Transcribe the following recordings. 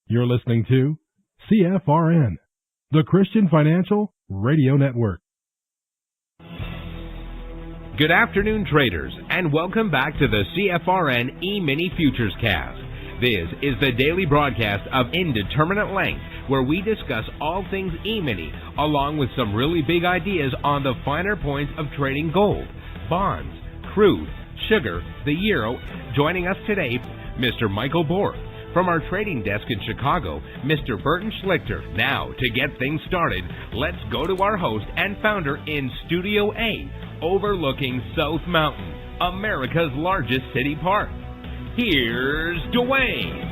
You're listening to CFRN, the Christian Financial Radio Network. Good afternoon, traders, and welcome back to the CFRN E-mini Futures Cast. This is the daily broadcast of Indeterminate Length, where we discuss all things E-mini, along with some really big ideas on the finer points of trading gold, bonds, crude, sugar, the euro. Joining us today, Mr. Michael Borth. From our trading desk in Chicago, Mr. Burton Schlichter. Now, to get things started, let's go to our host and founder in Studio A, overlooking South Mountain, America's largest city park. Here's Dwayne.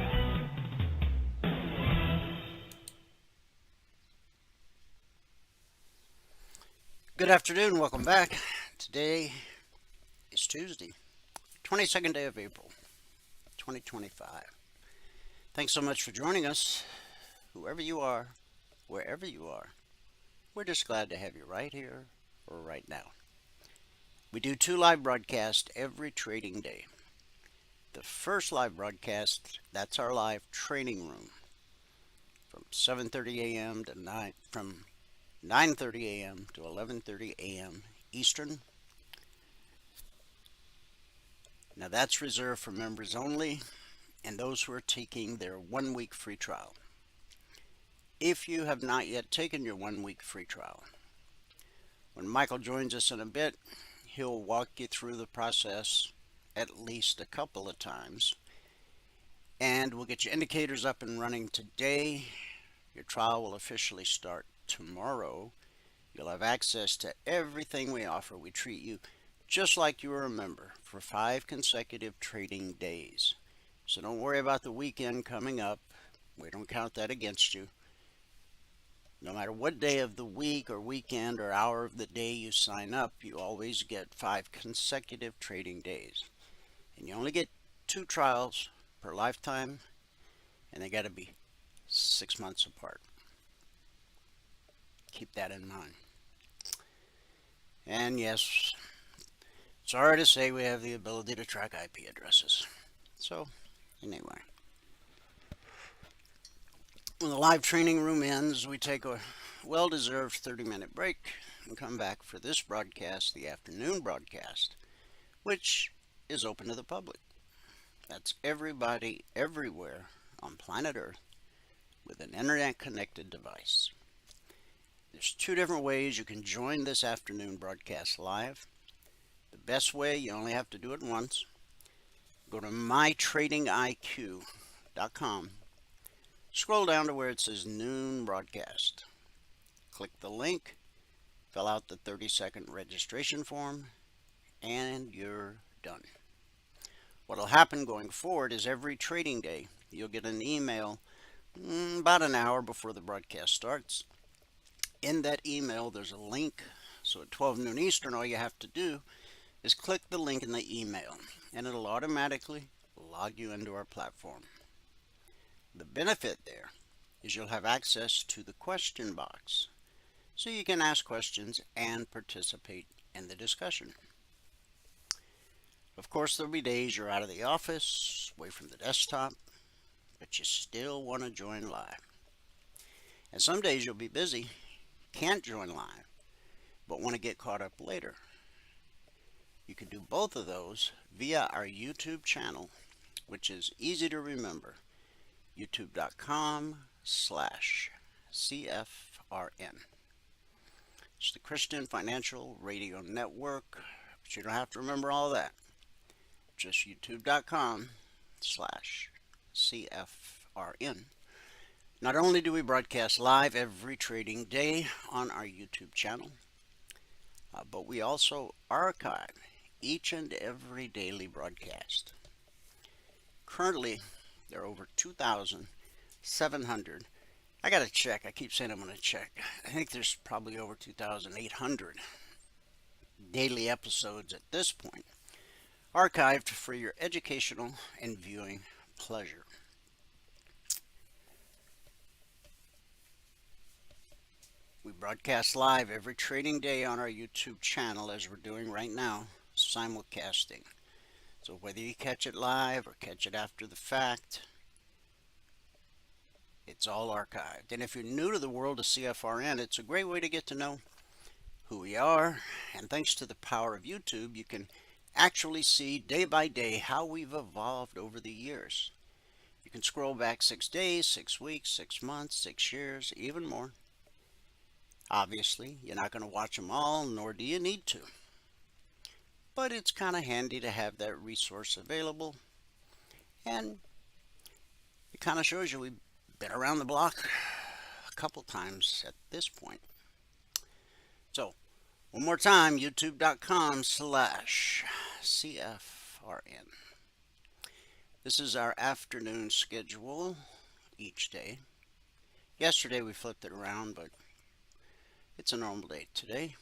Good afternoon, welcome back. Today is Tuesday, 22nd day of April, 2025. Thanks so much for joining us, whoever you are, wherever you are. We're just glad to have you right here or right now. We do 2 live broadcasts every trading day. The first live broadcast, that's our live training room, from 7:30 a.m. to 9:30 a.m. to 11:30 a.m. Eastern. Now that's reserved for members only and those who are taking their 1-week free trial. If you have not yet taken your 1-week free trial, when Michael joins us in a bit, he'll walk you through the process at least a couple of times, and we'll get your indicators up and running today. Your trial will officially start tomorrow. You'll have access to everything we offer. We treat you just like you were a member for 5 consecutive trading days. So don't worry about the weekend coming up. We don't count that against you. No matter what day of the week or weekend or hour of the day you sign up, you always get 5 consecutive trading days. And you only get 2 trials per lifetime, and they got to be 6 months apart. Keep that in mind. And yes, sorry to say we have the ability to track IP addresses. So, anyway, when the live training room ends, we take a well-deserved 30-minute break and come back for this broadcast, the afternoon broadcast, which is open to the public. That's everybody, everywhere on planet Earth with an internet-connected device. There's 2 different ways you can join this afternoon broadcast live. The best way, you only have to do it once. Go to mytradingiq.com. Scroll down to where it says Noon Broadcast. Click the link, fill out the 30-second registration form, and you're done. What will happen going forward is every trading day, you'll get an email about an hour before the broadcast starts. In that email, there's a link. So at 12 noon Eastern, all you have to do is click the link in the email, and it'll automatically log you into our platform. The benefit there is you'll have access to the question box, so you can ask questions and participate in the discussion. Of course, there'll be days you're out of the office, away from the desktop, but you still want to join live. And some days you'll be busy, can't join live, but want to get caught up later. You can do both of those via our YouTube channel, which is easy to remember, youtube.com/CFRN. It's the Christian Financial Radio Network, but you don't have to remember all that. Just youtube.com/CFRN. Not only do we broadcast live every trading day on our YouTube channel, but we also archive each and every daily broadcast. Currently, there are over 2,700. I got to check. I keep saying I'm going to check. I think there's probably over 2,800 daily episodes at this point, archived for your educational and viewing pleasure. We broadcast live every trading day on our YouTube channel, as we're doing right now, simulcasting. So whether you catch it live or catch it after the fact, it's all archived. And if you're new to the world of CFRN, it's a great way to get to know who we are. And thanks to the power of YouTube, you can actually see day by day how we've evolved over the years. You can scroll back 6 days, 6 weeks, 6 months, 6 years, even more. Obviously, you're not going to watch them all, nor do you need to. But it's kind of handy to have that resource available. And it kind of shows you we've been around the block a couple times at this point. So, one more time, youtube.com/CFRN. This is our afternoon schedule each day. Yesterday we flipped it around, but it's a normal day today.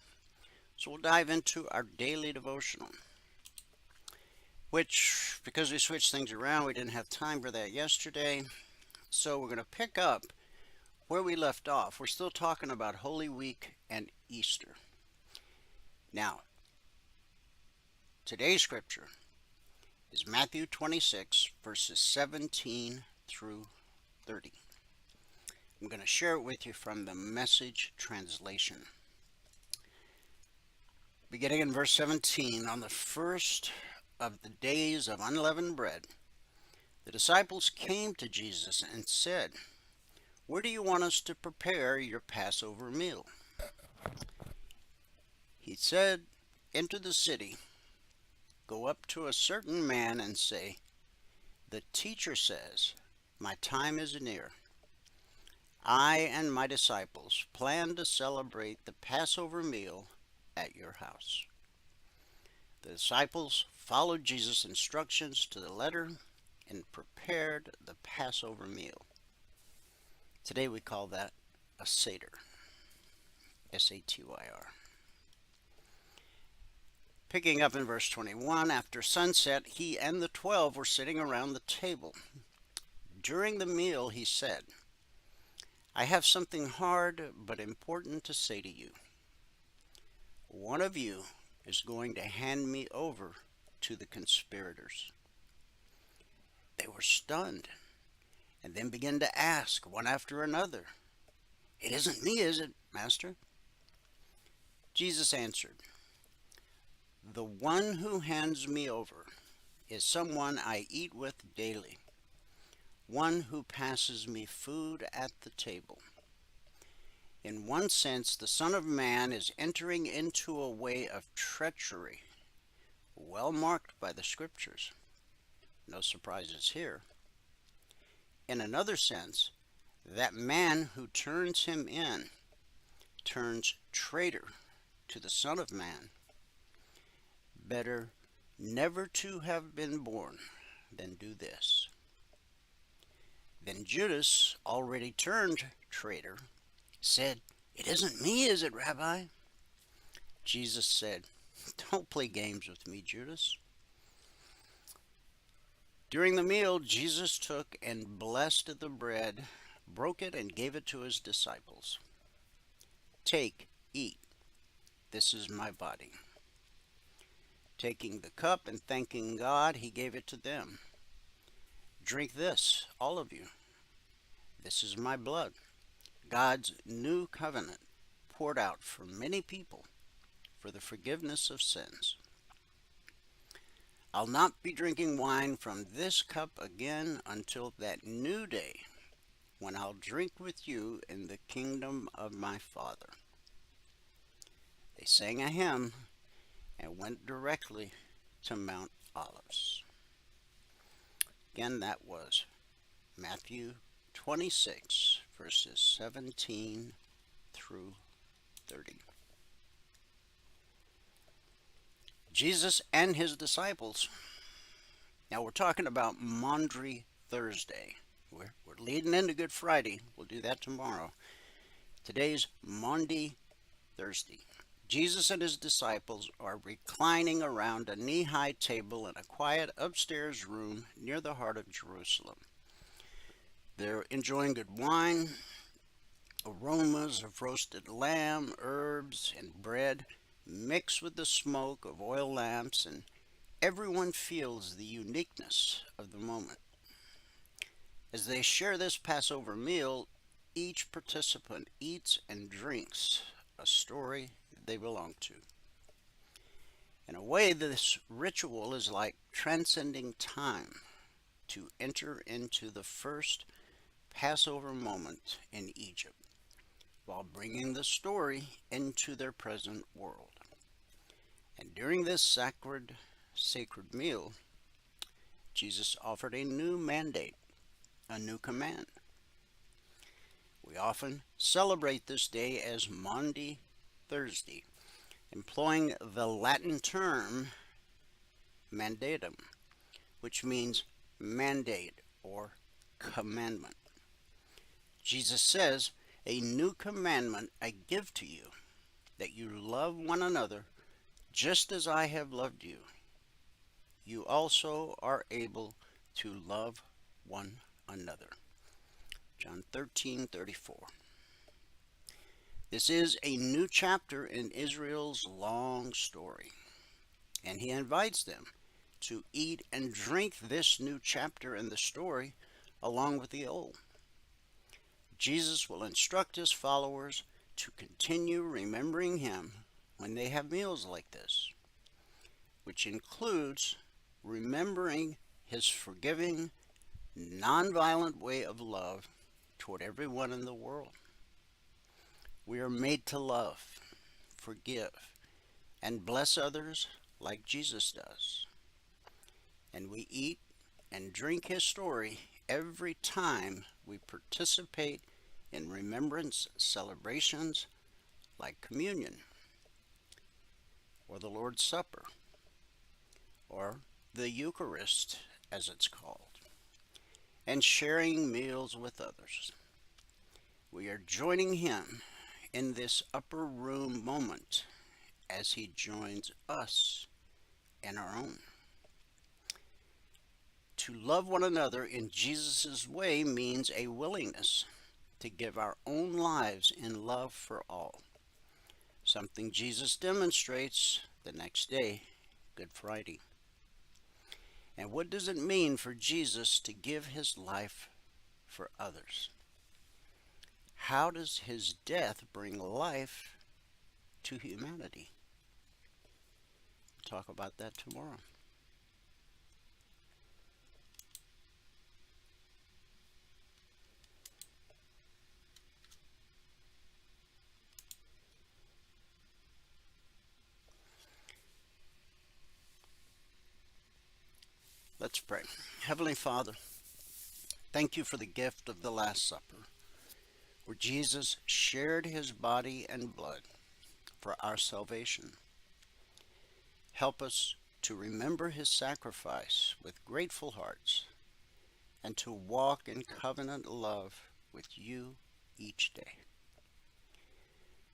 So we'll dive into our daily devotional, which, because we switched things around, we didn't have time for that yesterday. So we're going to pick up where we left off. We're still talking about Holy Week and Easter. Now, today's scripture is Matthew 26, verses 17 through 30. I'm going to share it with you from the Message translation. Beginning in verse 17, on the first of the days of unleavened bread, the disciples came to Jesus and said, "Where do you want us to prepare your Passover meal?" He said, "Enter the city, go up to a certain man and say, 'The teacher says, my time is near. I and my disciples plan to celebrate the Passover meal at your house.'" The disciples followed Jesus' instructions to the letter and prepared the Passover meal. Today we call that a Seder. S-A-T-Y-R. Picking up in verse 21, after sunset, he and the 12 were sitting around the table. During the meal, he said, "I have something hard but important to say to you. One of you is going to hand me over to the conspirators." They were stunned and then began to ask one after another, "It isn't me, is it, Master?" Jesus answered, "The one who hands me over is someone I eat with daily, one who passes me food at the table. In one sense, the Son of Man is entering into a way of treachery, well marked by the Scriptures. No surprises here. In another sense, that man who turns him in turns traitor to the Son of Man. Better never to have been born than do this." Then Judas, already turned traitor, said, "It isn't me, is it, Rabbi?" Jesus said, "Don't play games with me, Judas." During the meal, Jesus took and blessed the bread, broke it, and gave it to his disciples. "Take, eat. This is my body." Taking the cup and thanking God, he gave it to them. "Drink this, all of you. This is my blood, God's new covenant, poured out for many people for the forgiveness of sins. I'll not be drinking wine from this cup again until that new day when I'll drink with you in the kingdom of my Father." They sang a hymn and went directly to Mount Olives. Again, that was Matthew 26, verses 17 through 30. Jesus and his disciples. Now we're talking about Maundy Thursday. We're leading into Good Friday. We'll do that tomorrow. Today's Maundy Thursday. Jesus and his disciples are reclining around a knee-high table in a quiet upstairs room near the heart of Jerusalem. They're enjoying good wine, aromas of roasted lamb, herbs, and bread mixed with the smoke of oil lamps, and everyone feels the uniqueness of the moment. As they share this Passover meal, each participant eats and drinks a story they belong to. In a way, this ritual is like transcending time to enter into the first Passover moment in Egypt, while bringing the story into their present world. And during this sacred meal, Jesus offered a new mandate, a new command. We often celebrate this day as Maundy Thursday, employing the Latin term mandatum, which means mandate or commandment. Jesus says, "A new commandment I give to you, that you love one another just as I have loved you. You also are able to love one another." John 13:34. This is a new chapter in Israel's long story, and he invites them to eat and drink this new chapter in the story along with the old. Jesus will instruct his followers to continue remembering him when they have meals like this, which includes remembering his forgiving, nonviolent way of love toward everyone in the world. We are made to love, forgive, and bless others like Jesus does. And we eat and drink his story every time we participate in remembrance celebrations like communion, or the Lord's Supper, or the Eucharist as it's called, and sharing meals with others. We are joining him in this upper room moment as he joins us in our own. To love one another in Jesus' way means a willingness to give our own lives in love for all, something Jesus demonstrates the next day, Good Friday. And what does it mean for Jesus to give his life for others? How does his death bring life to humanity? We'll talk about that tomorrow. Let's pray. Heavenly Father, thank you for the gift of the Last Supper, where Jesus shared his body and blood for our salvation. Help us to remember his sacrifice with grateful hearts and to walk in covenant love with you each day.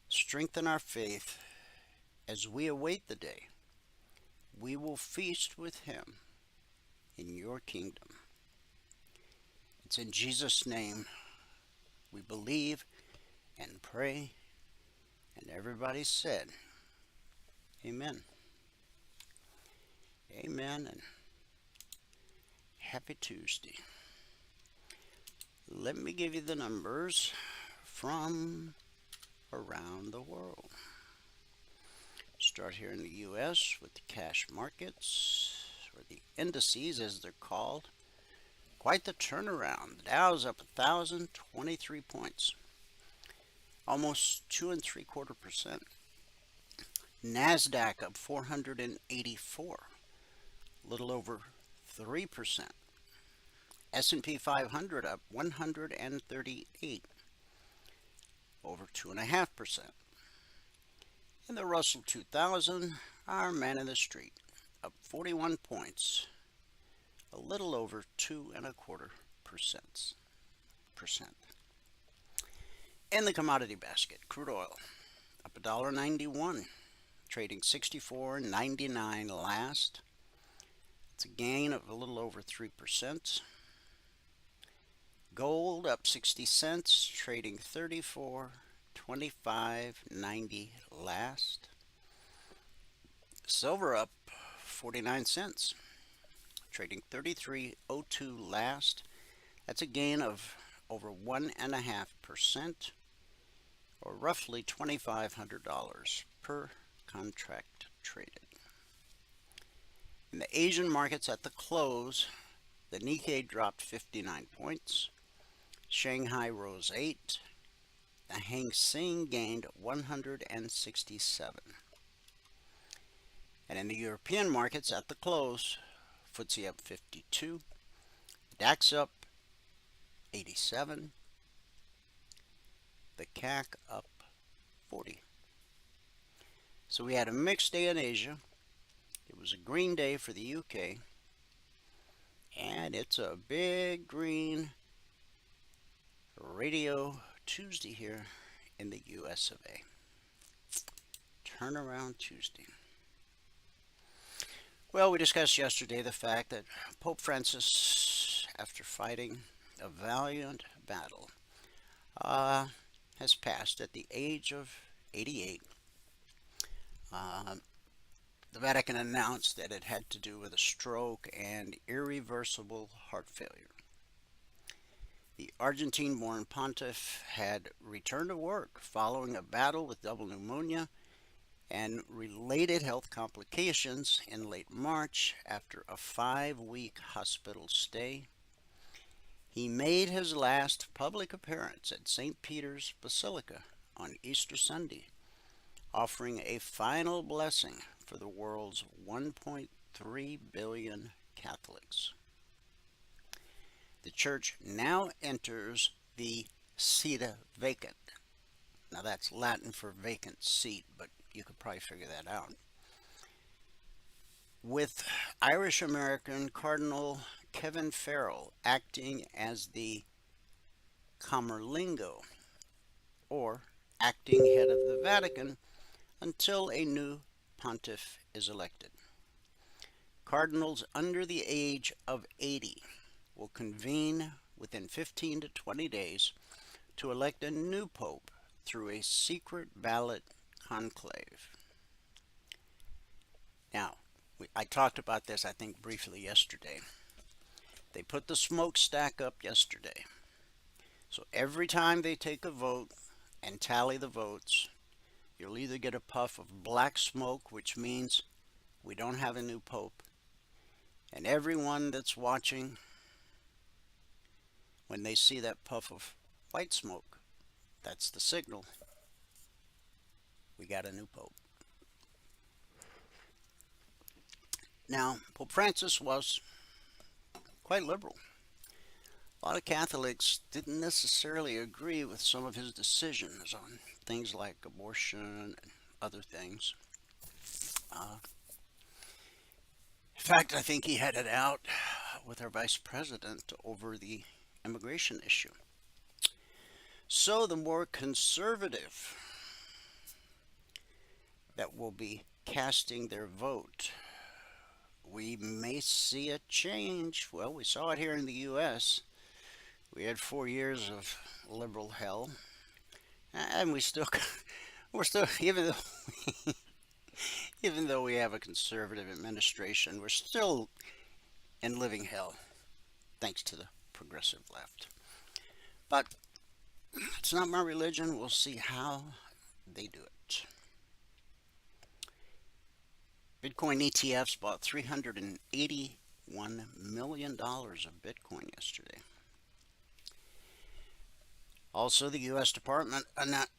Strengthen our faith as we await the day we will feast with him in your kingdom. It's in Jesus' name we believe and pray, and everybody said, Amen. Amen, and happy Tuesday. Let me give you the numbers from around the world. Start here in the U.S. with the cash markets, or the indices as they're called. Quite the turnaround. The Dow's up 1,023 points, almost 2.75%. NASDAQ up 484, a little over 3%. S&P 500 up 138, over 2.5%. And the Russell 2000, our man in the street, up 41 points, a little over 2.25%. In the commodity basket, crude oil up $1.91, trading 64.99 last. It's a gain of a little over 3%. Gold up 60 cents, trading 34.25.90 last. Silver up 49 cents, trading 33.02 last. That's a gain of over 1.5%, or roughly $2,500 per contract traded. In the Asian markets at the close, the Nikkei dropped 59 points, Shanghai rose 8, the Hang Seng gained 167. And in the European markets at the close, FTSE up 52, DAX up 87, the CAC up 40. So we had a mixed day in Asia. It was a green day for the UK, and it's a big green Radio Tuesday here in the US of A. Turnaround Tuesday. Well, we discussed yesterday the fact that Pope Francis, after fighting a valiant battle, has passed at the age of 88. The Vatican announced that it had to do with a stroke and irreversible heart failure. The Argentine-born pontiff had returned to work following a battle with double pneumonia and related health complications in late March after a 5-week hospital stay. He made his last public appearance at St. Peter's Basilica on Easter Sunday, offering a final blessing for the world's 1.3 billion Catholics. The church now enters the sede vacant. Now that's Latin for vacant seat, but you could probably figure that out. With Irish-American Cardinal Kevin Farrell acting as the Camerlengo, or acting head of the Vatican, until a new pontiff is elected. Cardinals under the age of 80 will convene within 15 to 20 days to elect a new pope through a secret ballot conclave. Now, I talked about this, I think, briefly yesterday. They put the smokestack up yesterday. So every time they take a vote and tally the votes, you'll either get a puff of black smoke, which means we don't have a new pope. And everyone that's watching, when they see that puff of white smoke, that's the signal. We got a new pope. Now, Pope Francis was quite liberal. A lot of Catholics didn't necessarily agree with some of his decisions on things like abortion and other things. In fact, I think he had it out with our vice president over the immigration issue. So the more conservative that will be casting their vote, we may see a change. Well, we saw it here in the U.S. We had 4 years of liberal hell, and we're still, even though we have a conservative administration, we're still in living hell, thanks to the progressive left. But it's not my religion. We'll see how they do it. Bitcoin ETFs bought $381 million of Bitcoin yesterday. Also, the U.S. Department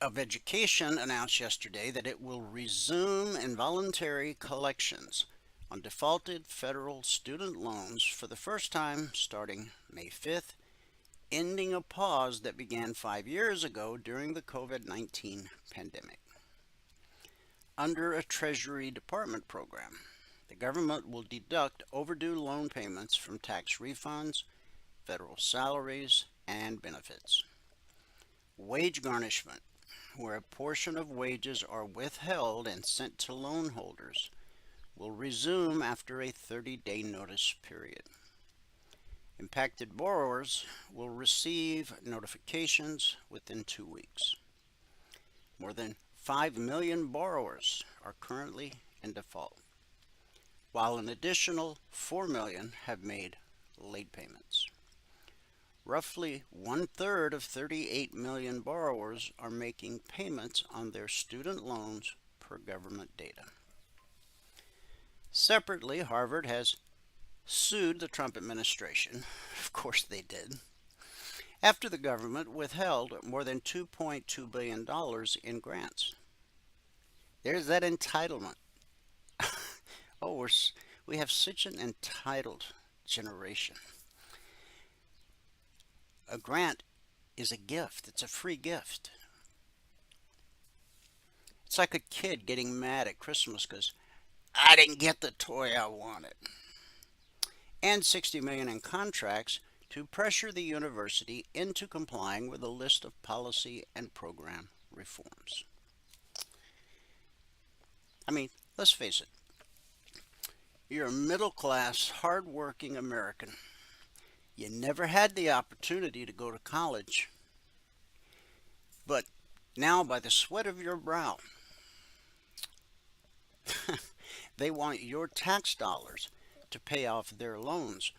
of Education announced yesterday that it will resume involuntary collections on defaulted federal student loans for the first time starting May 5th, ending a pause that began 5 years ago during the COVID-19 pandemic. Under a Treasury Department program, the government will deduct overdue loan payments from tax refunds, federal salaries, and benefits. Wage garnishment, where a portion of wages are withheld and sent to loan holders, will resume after a 30-day notice period. Impacted borrowers will receive notifications within 2 weeks. More than 5 million borrowers are currently in default, while an additional 4 million have made late payments. Roughly 1/3 of 38 million borrowers are making payments on their student loans per government data. Separately, Harvard has sued the Trump administration, of course they did, after the government withheld more than $2.2 billion in grants. There's that entitlement. Oh, we have such an entitled generation. A grant is a gift. It's a free gift. It's like a kid getting mad at Christmas because I didn't get the toy I wanted. And $60 million in contracts to pressure the university into complying with a list of policy and program reforms. I mean, let's face it. You're a middle-class, hard-working American. You never had the opportunity to go to college. But now, by the sweat of your brow, they want your tax dollars to pay off their loans.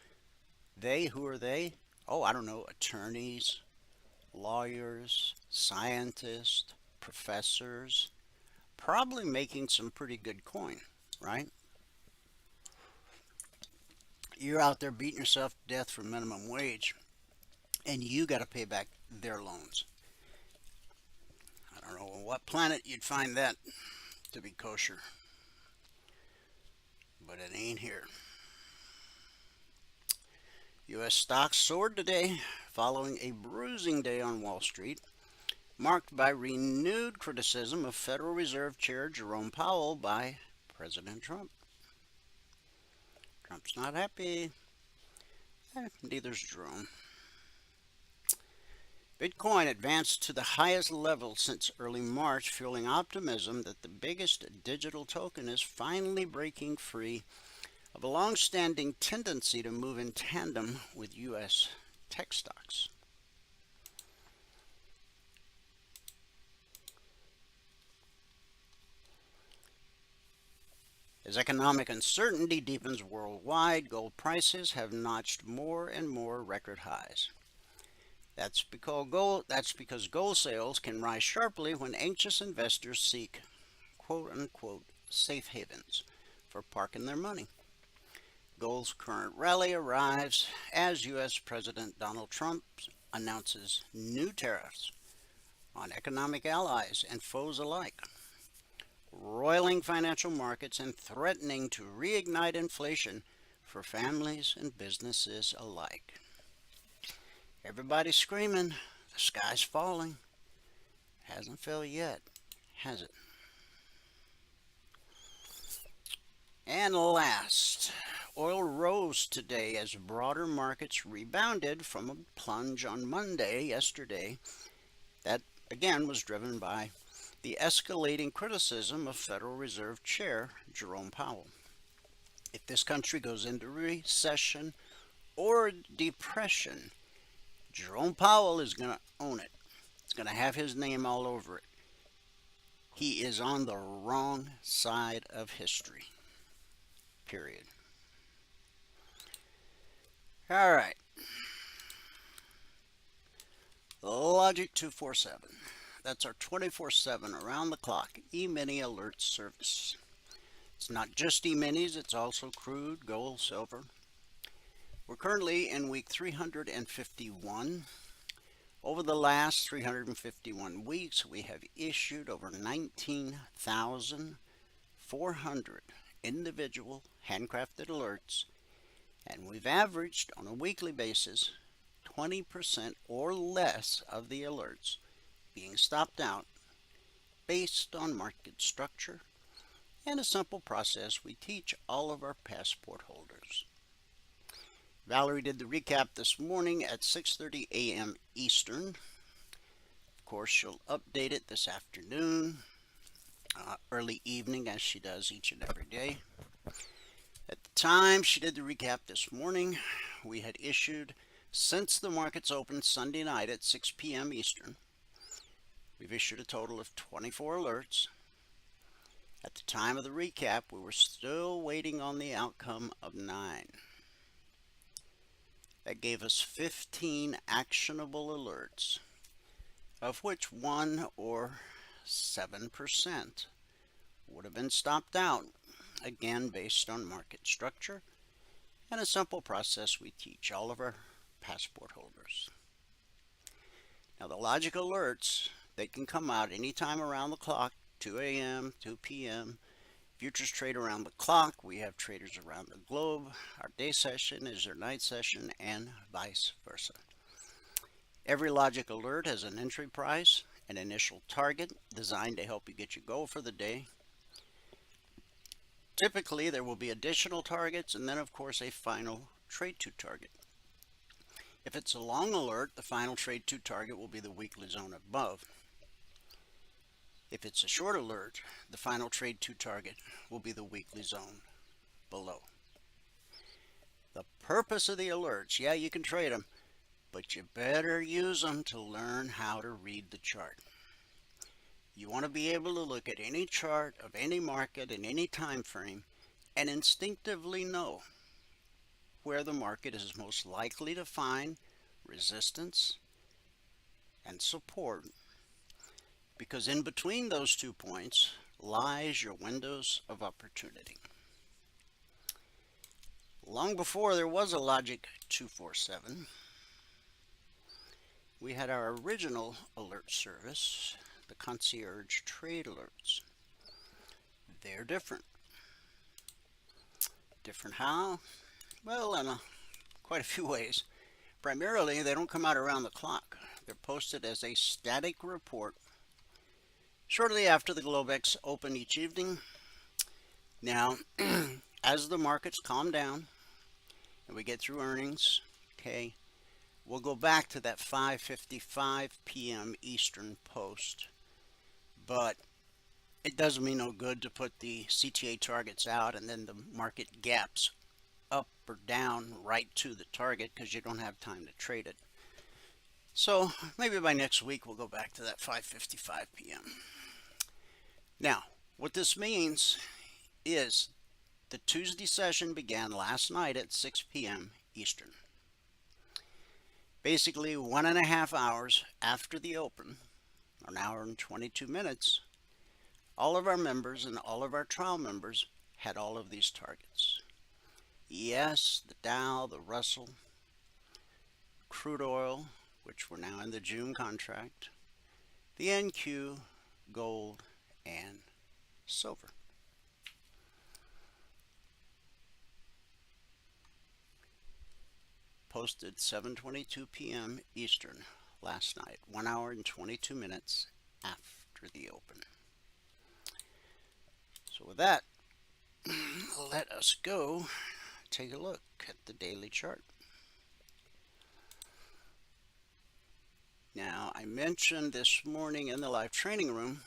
They, who are they? Oh, I don't know, attorneys, lawyers, scientists, professors, probably making some pretty good coin, right? You're out there beating yourself to death for minimum wage, and you got to pay back their loans. I don't know on what planet you'd find that to be kosher, but it ain't here. U.S. stocks soared today following a bruising day on Wall Street, marked by renewed criticism of Federal Reserve Chair Jerome Powell by President Trump. Trump's not happy. Neither's Jerome. Bitcoin advanced to the highest level since early March, fueling optimism that the biggest digital token is finally breaking free of a long-standing tendency to move in tandem with U.S. tech stocks. As economic uncertainty deepens worldwide, gold prices have notched more and more record highs. That's because gold sales can rise sharply when anxious investors seek quote-unquote safe havens for parking their money. Gold's current rally arrives as U.S. President Donald Trump announces new tariffs on economic allies and foes alike, roiling financial markets and threatening to reignite inflation for families and businesses alike. Everybody's screaming, the sky's falling. Hasn't fell yet, has it? And last, oil rose today as broader markets rebounded from a plunge on yesterday. That again was driven by the escalating criticism of Federal Reserve Chair Jerome Powell. If this country goes into recession or depression, Jerome Powell is going to own it. It's going to have his name all over it. He is on the wrong side of history. Period. All right. Logic 247. That's our 24/7 around the clock Emini alert service. It's not just E-minis, it's also crude, gold, silver. We're currently in week 351. Over the last 351 weeks, we have issued over 19,400 individual handcrafted alerts, and we've averaged on a weekly basis 20% or less of the alerts being stopped out based on market structure and a simple process we teach all of our passport holders. Valerie did the recap this morning at 6:30 a.m. Eastern. Of course, she'll update it this afternoon, early evening, as she does each and every day. At the time she did the recap this morning, we had issued, since the markets opened Sunday night at 6 p.m. Eastern, we've issued a total of 24 alerts. At the time of the recap, we were still waiting on the outcome of 9. That gave us 15 actionable alerts, of which 1 or 7% would have been stopped out, again based on market structure and a simple process we teach all of our passport holders. Now, the logic alerts, they can come out anytime around the clock, 2 a.m., 2 p.m. Futures trade around the clock. We have traders around the globe. Our day session is their night session, and vice versa. Every logic alert has an entry price, an initial target designed to help you get your goal for the day. Typically, there will be additional targets and then, of course, a final trade to target. If it's a long alert, the final trade to target will be the weekly zone above. If it's a short alert, the final trade to target will be the weekly zone below. The purpose of the alerts, yeah, you can trade them, but you better use them to learn how to read the chart. You want to be able to look at any chart of any market in any time frame and instinctively know where the market is most likely to find resistance and support, because in between those 2 points lies your windows of opportunity. Long before there was a Logic 247, we had our original alert service, the concierge trade alerts. They're different. Different how? Well, in quite a few ways. Primarily, they don't come out around the clock. They're posted as a static report shortly after the Globex open each evening. Now, as the markets calm down and we get through earnings, okay, we'll go back to that 5:55 p.m. Eastern post. But it does me no good to put the CTA targets out and then the market gaps up or down right to the target, because you don't have time to trade it. So maybe by next week we'll go back to that 5:55 p.m. Now, what this means is the Tuesday session began last night at 6 p.m. Eastern. Basically 1.5 hours after the open, an hour and 22 minutes, all of our members and all of our trial members had all of these targets. Yes, the Dow, the Russell, crude oil, which we're now in the June contract, the NQ, gold, and silver. Posted 7:22 p.m. Eastern last night, 1 hour and 22 minutes after the open. So with that, let us go take a look at the daily chart. Now, I mentioned this morning in the live training room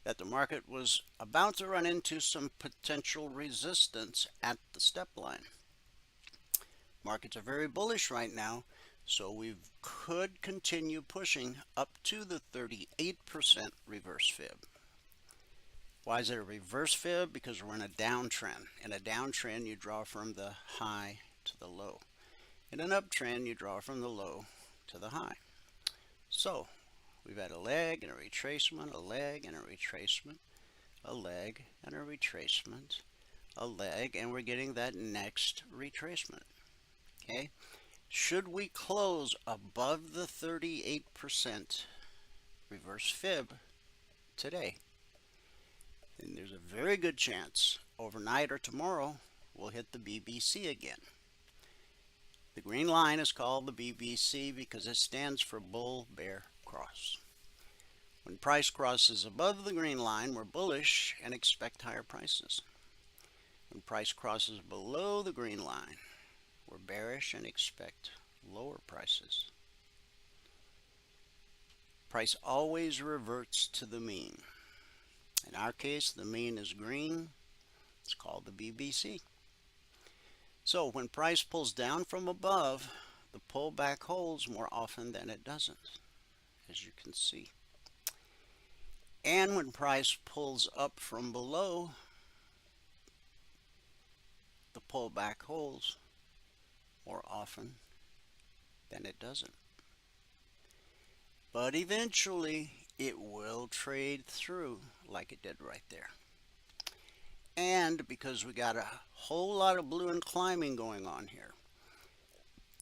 that the market was about to run into some potential resistance at the step line. Markets are very bullish right now, so we could continue pushing up to the 38% reverse fib. Why is it a reverse fib? Because we're in a downtrend. In a downtrend, you draw from the high to the low. In an uptrend, you draw from the low to the high. So we've had a leg and a retracement, a leg and a retracement, a leg and a retracement, a leg, and we're getting that next retracement. Okay, should we close above the 38% reverse fib today, And there's a very good chance overnight or tomorrow we'll hit the BBC again. The green line is called the BBC because it stands for Bull Bear Cross. When price crosses above the green line, we're bullish and expect higher prices. When price crosses below the green line, we're bearish and expect lower prices. Price always reverts to the mean. In our case, the mean is green. It's called the BBC. So when price pulls down from above, the pullback holds more often than it doesn't, as you can see. And when price pulls up from below, the pullback holds more often than it doesn't. But eventually it will trade through like it did right there. And because we got a whole lot of blue and climbing going on here,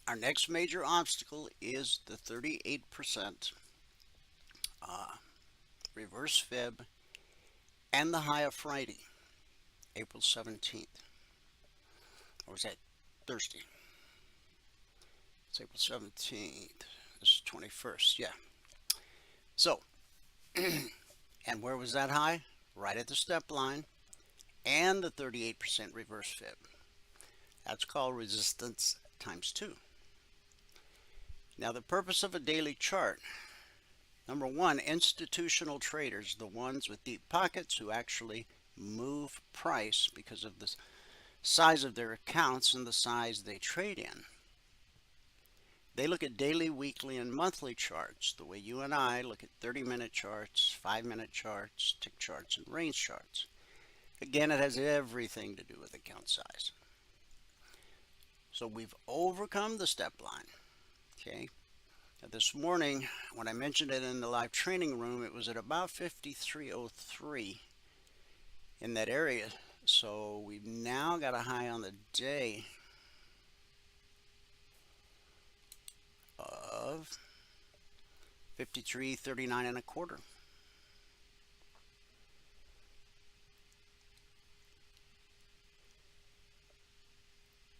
our next major obstacle is the 38% reverse fib and the high of Friday, April 17th. Or was that Thursday? It's April 17th. This is 21st, yeah. So, and where was that high? Right at the step line and the 38% reverse fib. That's called resistance times 2. Now the purpose of a daily chart. Number one, institutional traders, the ones with deep pockets who actually move price because of the size of their accounts and the size they trade in. They look at daily, weekly, and monthly charts the way you and I look at 30-minute charts, 5-minute charts, tick charts, and range charts. Again, it has everything to do with account size. So we've overcome the step line. Okay. Now this morning, when I mentioned it in the live training room, it was at about 53.03 in that area. So we've now got a high on the day of 53.39 and a quarter.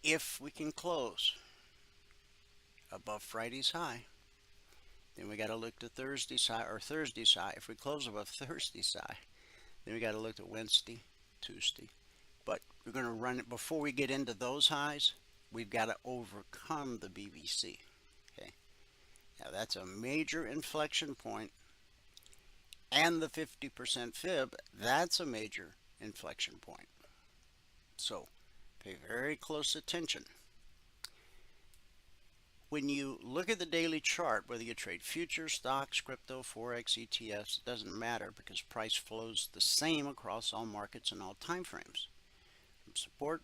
If we can close above Friday's high, then we got to look to Thursday's high or Thursday's high. If we close above Thursday's high, then we got to look at Wednesday, Tuesday. But we're going to run it before we get into those highs. We've got to overcome the BBC. Okay. Now that's a major inflection point, and the 50% fib, that's a major inflection point. So pay very close attention. When you look at the daily chart, whether you trade futures, stocks, crypto, Forex, ETFs, it doesn't matter because price flows the same across all markets and all time frames. From support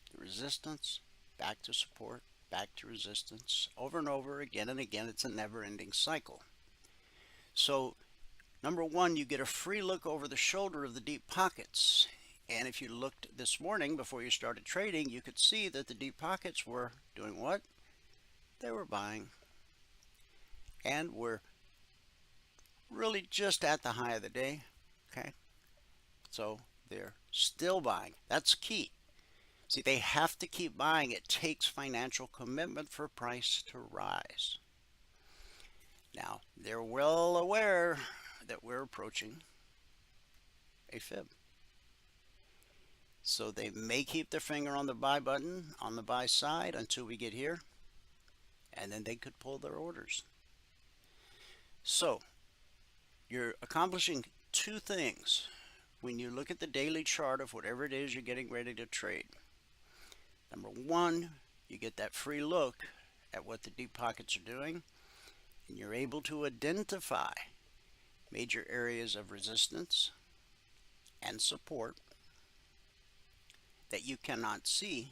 to resistance, back to support, back to resistance, over and over, again and again. It's a never-ending cycle. So, number one, you get a free look over the shoulder of the deep pockets. And if you looked this morning before you started trading, you could see that the deep pockets were doing what? They were buying. And we're really just at the high of the day. Okay. So they're still buying. That's key. See, they have to keep buying. It takes financial commitment for price to rise. Now, they're well aware that we're approaching a fib. So they may keep their finger on the buy button on the buy side until we get here, and then they could pull their orders. So you're accomplishing two things when you look at the daily chart of whatever it is you're getting ready to trade. Number one, you get that free look at what the deep pockets are doing, and you're able to identify major areas of resistance and support that you cannot see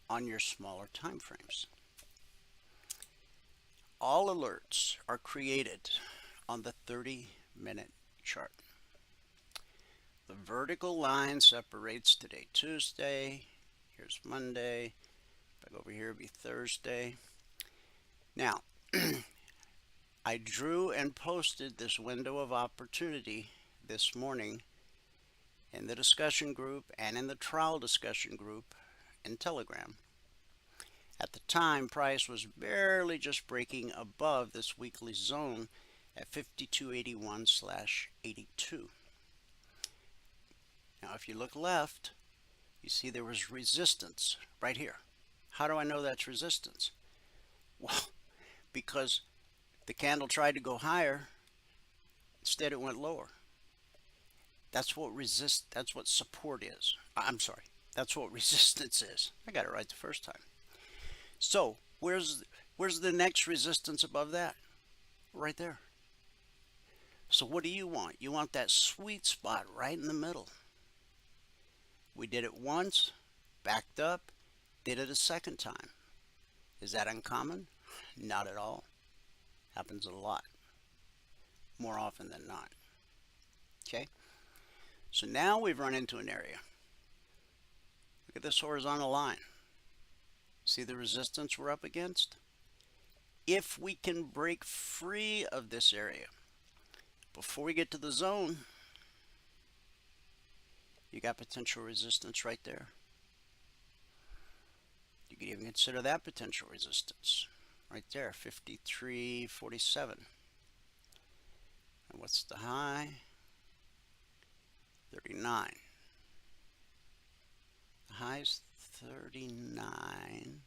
on your smaller time frames. All alerts are created on the 30-minute chart. The vertical line separates today, Tuesday. Here's Monday. If I go over here, it'll be Thursday. Now, I drew and posted this window of opportunity this morning in the discussion group and in the trial discussion group in Telegram. At the time, price was barely just breaking above this weekly zone at 5281/82. Now, if you look left, you see there was resistance right here. How do I know that's resistance? Well, because the candle tried to go higher, instead it went lower. That's what support is. I'm sorry. That's what resistance is. I got it right the first time. So, where's the next resistance above that? Right there. So what do you want? You want that sweet spot right in the middle. We did it once, backed up, did it a second time. Is that uncommon? Not at all. Happens a lot. More often than not. Okay? So now we've run into an area. Look at this horizontal line. See the resistance we're up against? If we can break free of this area before we get to the zone, you got potential resistance right there. You could even consider that potential resistance right there, 53.47. And what's the high? 39. The high is 39.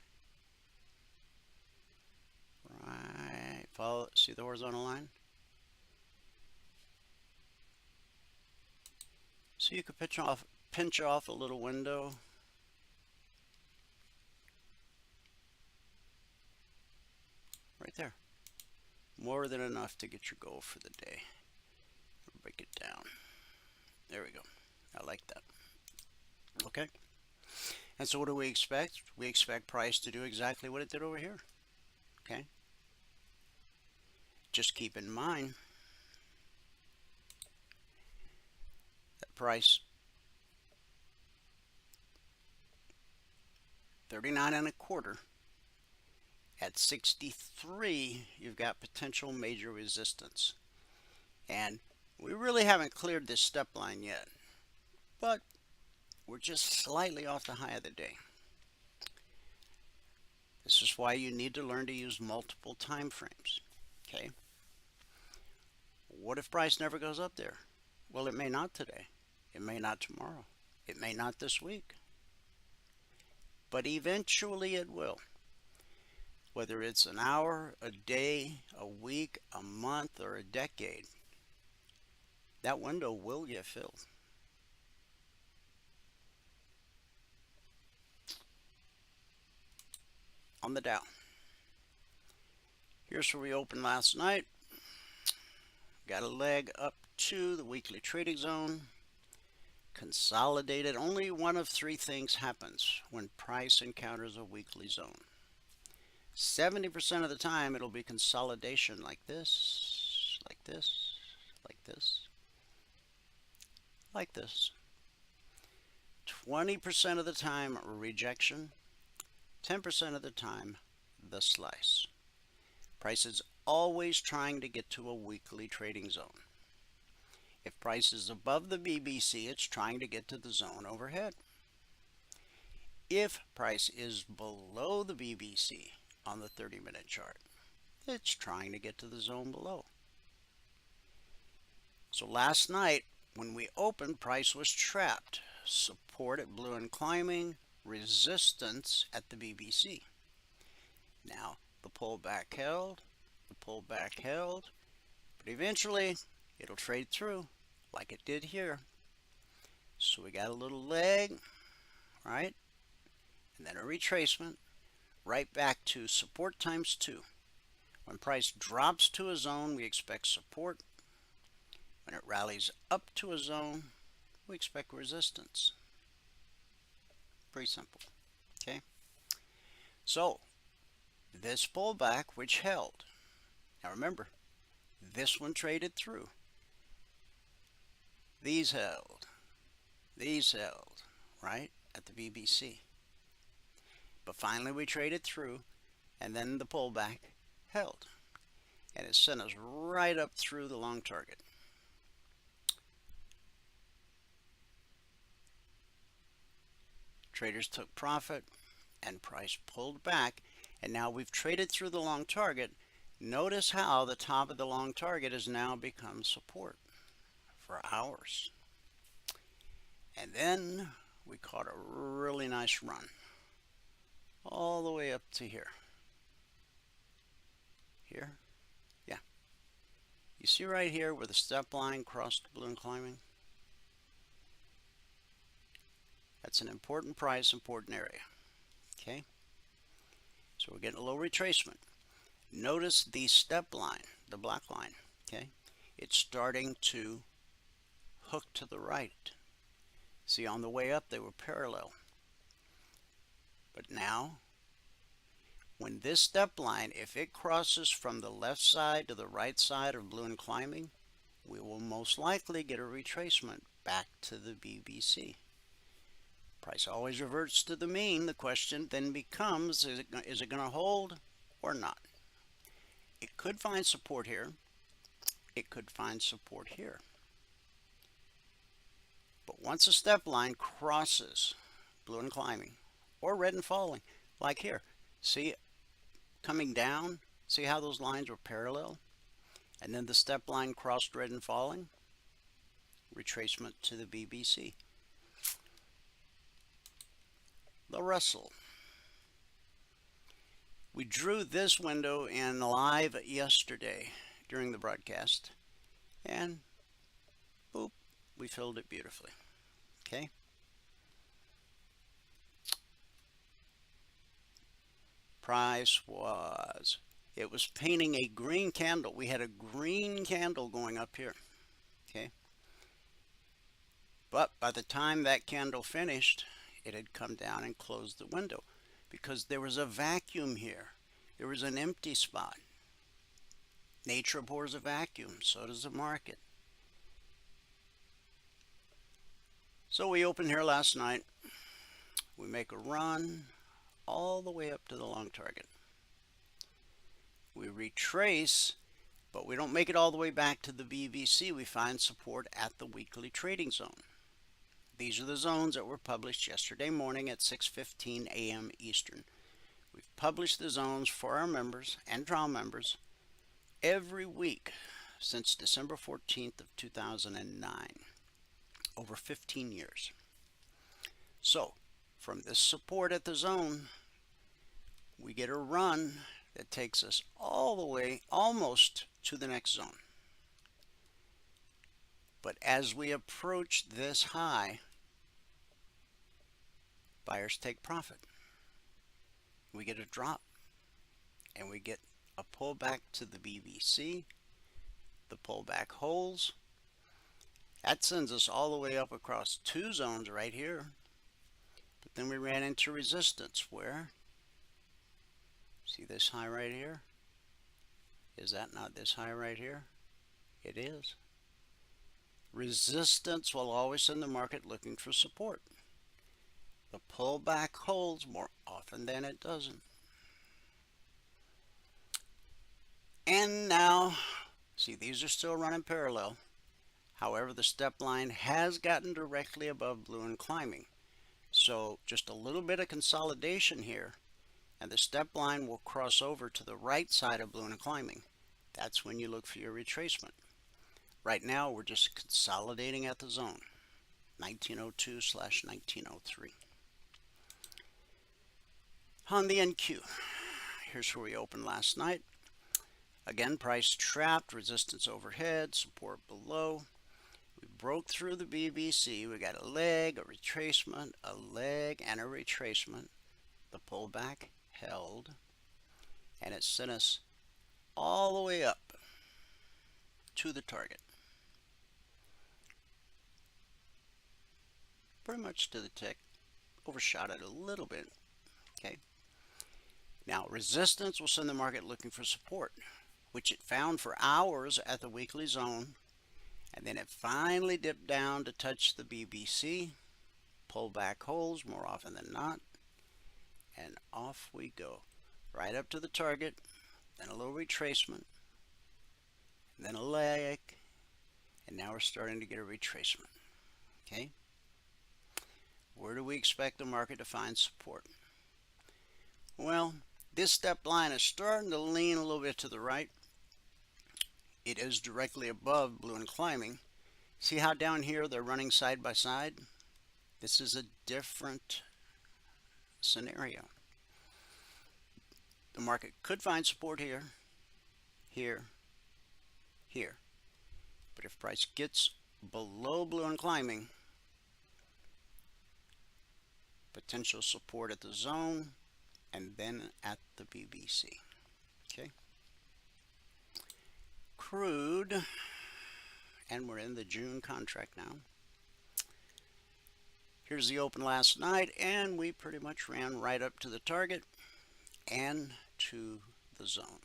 Right. Follow. See the horizontal line? So you could pinch off a little window. Right there. More than enough to get your goal for the day. Break it down. There we go. I like that. Okay. And so what do we expect? We expect price to do exactly what it did over here. Okay. Just keep in mind that price 39.25 at 63, you've got potential major resistance. And we really haven't cleared this step line yet, but we're just slightly off the high of the day. This is why you need to learn to use multiple time frames. Okay. What if price never goes up there? Well, it may not today. It may not tomorrow. It may not this week. But eventually it will. Whether it's an hour, a day, a week, a month, or a decade, that window will get filled. On the Dow. Here's where we opened last night. Got a leg up to the weekly trading zone. Consolidated. Only one of three things happens when price encounters a weekly zone. 70% of the time it'll be consolidation like this, like this, like this, like this. 20% of the time rejection. 10% of the time the slice. Price is always trying to get to a weekly trading zone. If price is above the BBC, it's trying to get to the zone overhead. If price is below the BBC on the 30-minute chart, it's trying to get to the zone below. So last night when we opened, price was trapped. Support at blue and climbing, resistance at the BBC. Now the pullback held, but eventually it'll trade through like it did here. So we got a little leg, right? And then a retracement right back to support times 2. When price drops to a zone, we expect support. When it rallies up to a zone, we expect resistance. Pretty simple. Okay. So this pullback, which held. Now remember, this one traded through. These held, right, at the BBC. But finally we traded through, and then the pullback held. And it sent us right up through the long target. Traders took profit and price pulled back, and now we've traded through the long target. Notice how the top of the long target has now become support for hours. And then we caught a really nice run all the way up to here. Here? Yeah. You see right here where the step line crossed the balloon climbing? That's an important price, important area. Okay? So we're getting a little retracement. Notice the step line, the black line. Okay? It's starting to hook to the right. See, on the way up, they were parallel. But now, when this step line, if it crosses from the left side to the right side of balloon climbing, we will most likely get a retracement back to the BBC. Price always reverts to the mean. The question then becomes, is it going to hold or not? It could find support here. It could find support here. But once a step line crosses blue and climbing or red and falling, like here, see coming down, see how those lines were parallel? And then the step line crossed red and falling, retracement to the BBC. The Russell. We drew this window in live yesterday during the broadcast, and boop, we filled it beautifully. Okay. Price was, it was painting a green candle. We had a green candle going up here. Okay. But by the time that candle finished, it had come down and closed the window because there was a vacuum here. There was an empty spot. Nature abhors a vacuum, so does the market. So we opened here last night. We make a run all the way up to the long target. We retrace, but we don't make it all the way back to the BBC. We find support at the weekly trading zone. These are the zones that were published yesterday morning at 6:15 a.m. Eastern. We've published the zones for our members and trial members every week since December 14th of 2009, over 15 years. So, from this support at the zone, we get a run that takes us all the way almost to the next zone. But as we approach this high, buyers take profit. We get a drop, and we get a pullback to the BBC. The pullback holds. That sends us all the way up across two zones right here. But then we ran into resistance where, see this high right here? Is that not this high right here? It is. Resistance will always send the market looking for support. The pullback holds more often than it doesn't. And now, see, these are still running parallel. However, the step line has gotten directly above blue and climbing. So just a little bit of consolidation here, and the step line will cross over to the right side of blue and climbing. That's when you look for your retracement. Right now, we're just consolidating at the zone, 1902/1903. On the NQ, here's where we opened last night. Again, price trapped, resistance overhead, support below. We broke through the BBC. We got a leg, a retracement, a leg, and a retracement. The pullback held, and it sent us all the way up to the target. Pretty much to the tick. Overshot it a little bit. Okay. Now, resistance will send the market looking for support, which it found for hours at the weekly zone, and then it finally dipped down to touch the BBC. Pullback holds more often than not, and off we go. Right up to the target, then a little retracement, then a leg, and now we're starting to get a retracement. Okay? Where do we expect the market to find support? Well, this step line is starting to lean a little bit to the right. It is directly above blue and climbing. See how down here they're running side by side? This is a different scenario. The market could find support here, here, here. But if price gets below blue and climbing, potential support at the zone and then at the BBC. Okay. Crude, and we're in the June contract now. Here's the open last night, and we pretty much ran right up to the target and to the zone.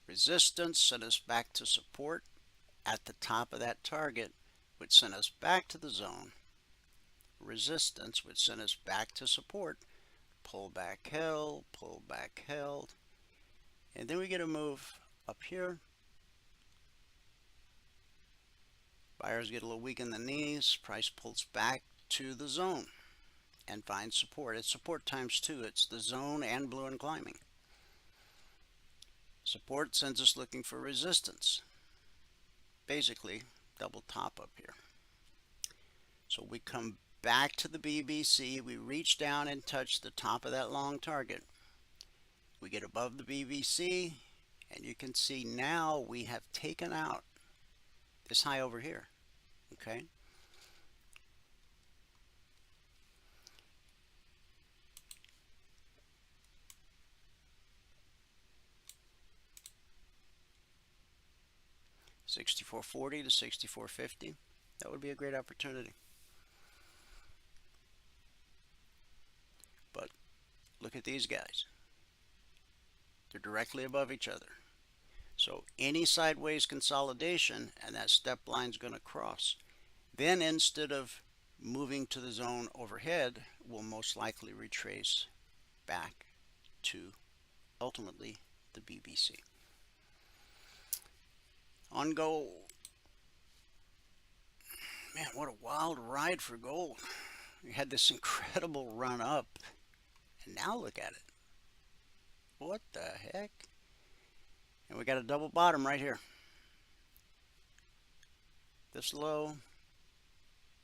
Resistance sent us back to support at the top of that target, which sent us back to the zone. Resistance, which sent us back to support. Pull back held, and then we get a move up here. Buyers get a little weak in the knees. Price pulls back to the zone and finds support. It's support times 2. It's the zone and blue and climbing. Support sends us looking for resistance. Basically, double top up here. So we come back to the BBC. We reach down and touch the top of that long target. We get above the BBC, and you can see now we have taken out this high over here. Okay. $64.40 to $64.50. That would be a great opportunity. But look at these guys. They're directly above each other. So any sideways consolidation, and that step line is going to cross. Then instead of moving to the zone overhead, we'll most likely retrace back to ultimately the BBC. On gold. Man, what a wild ride for gold. We had this incredible run up, and now look at it. What the heck? And we got a double bottom right here. This low,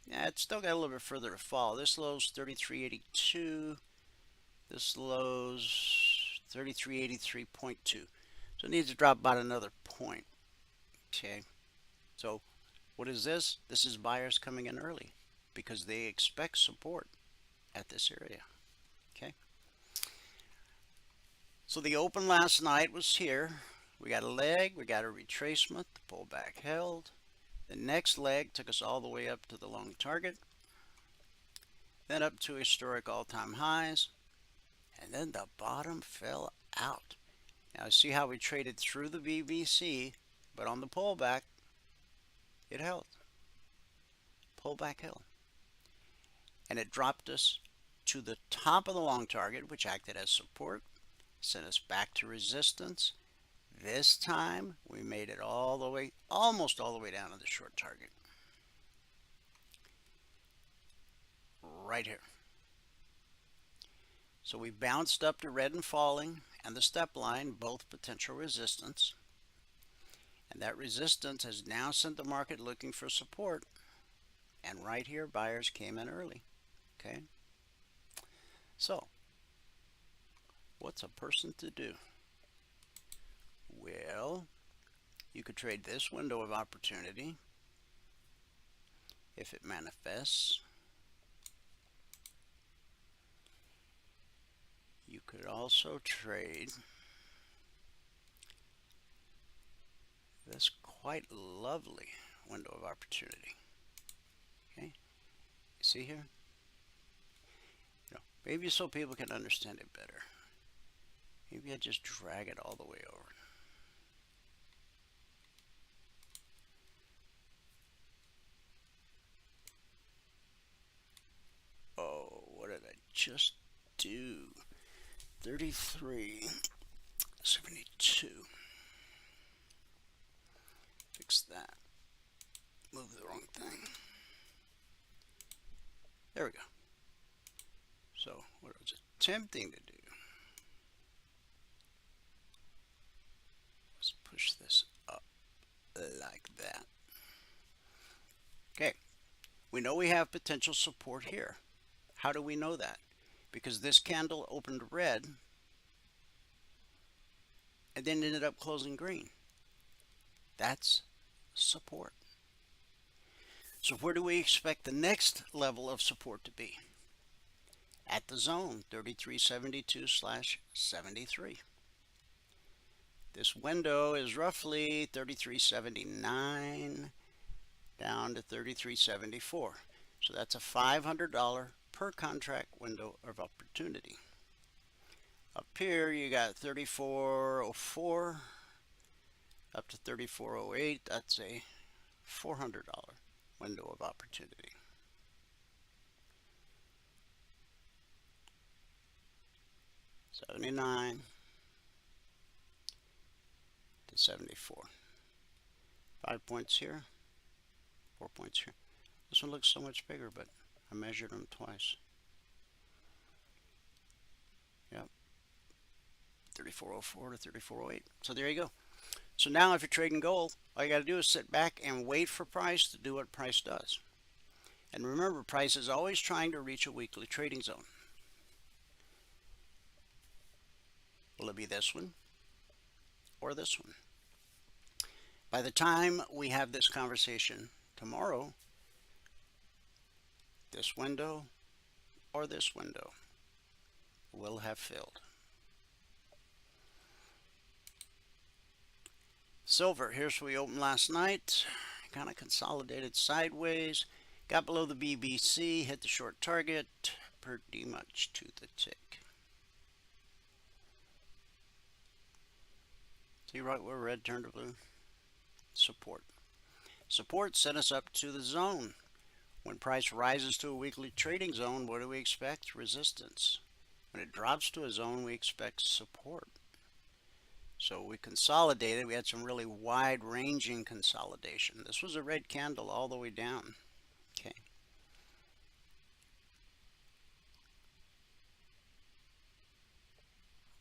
yeah, it's still got a little bit further to fall. This low's 33.82. This low's 33.83.2. So it needs to drop about another point. Okay. So what is this? This is buyers coming in early because they expect support at this area. Okay. So the open last night was here. We got a leg, we got a retracement, the pullback held. The next leg took us all the way up to the long target, then up to historic all-time highs, and then the bottom fell out. Now see how we traded through the BBC, but on the pullback, it held. Pullback held. And it dropped us to the top of the long target, which acted as support, sent us back to resistance. This time, we made it all the way, almost all the way down to the short target. Right here. So we bounced up to red and falling and the step line, both potential resistance. And that resistance has now sent the market looking for support. And right here, buyers came in early. Okay. So, what's a person to do? Well, you could trade this window of opportunity if it manifests. You could also trade this quite lovely window of opportunity. Okay, you see here? Maybe so people can understand it better. Maybe I just drag it all the way over. Oh, what did I just do? 33.72. Fix that. Move the wrong thing. There we go. So what I was attempting to do, let's push this up like that. Okay, we know we have potential support here. How do we know that? Because this candle opened red and then ended up closing green. That's support. So where do we expect the next level of support to be? At the zone, 3372/73. This window is roughly 33.79 down to 33.74. So that's a $500 per contract window of opportunity. Up here you got 34.04 up to 34.08. That's a $400 window of opportunity. $79 to $74. 5 points here, 4 points here. This one looks so much bigger, but I measured them twice. Yep. 34.04 to 34.08. So there you go. So now if you're trading gold, all you got to do is sit back and wait for price to do what price does. And remember, price is always trying to reach a weekly trading zone. Will it be this one or this one? By the time we have this conversation tomorrow, this window or this window will have filled. Silver, here's where we opened last night. Kind of consolidated sideways. Got below the BBC, hit the short target, pretty much to the tick. See right where red turned to blue? Support. Support sent us up to the zone. When price rises to a weekly trading zone, what do we expect? Resistance. When it drops to a zone, we expect support. So we consolidated. We had some really wide-ranging consolidation. This was a red candle all the way down. Okay.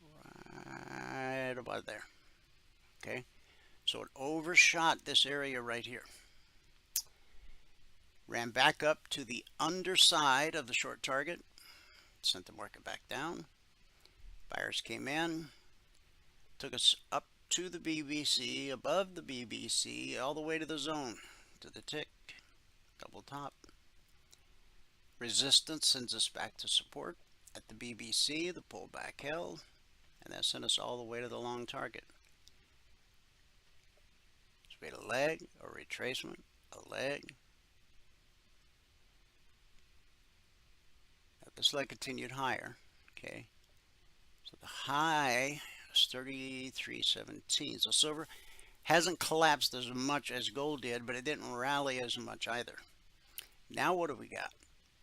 Right about there. Okay. So it overshot this area right here. Ran back up to the underside of the short target. Sent the market back down. Buyers came in. Took us up to the BBC, above the BBC, all the way to the zone, to the tick, double top. Resistance sends us back to support. At the BBC, the pullback held, and that sent us all the way to the long target. So we had a leg, a retracement, a leg. Now this leg continued higher, okay? So the high 33.17. So silver hasn't collapsed as much as gold did, but it didn't rally as much either. Now what do we got?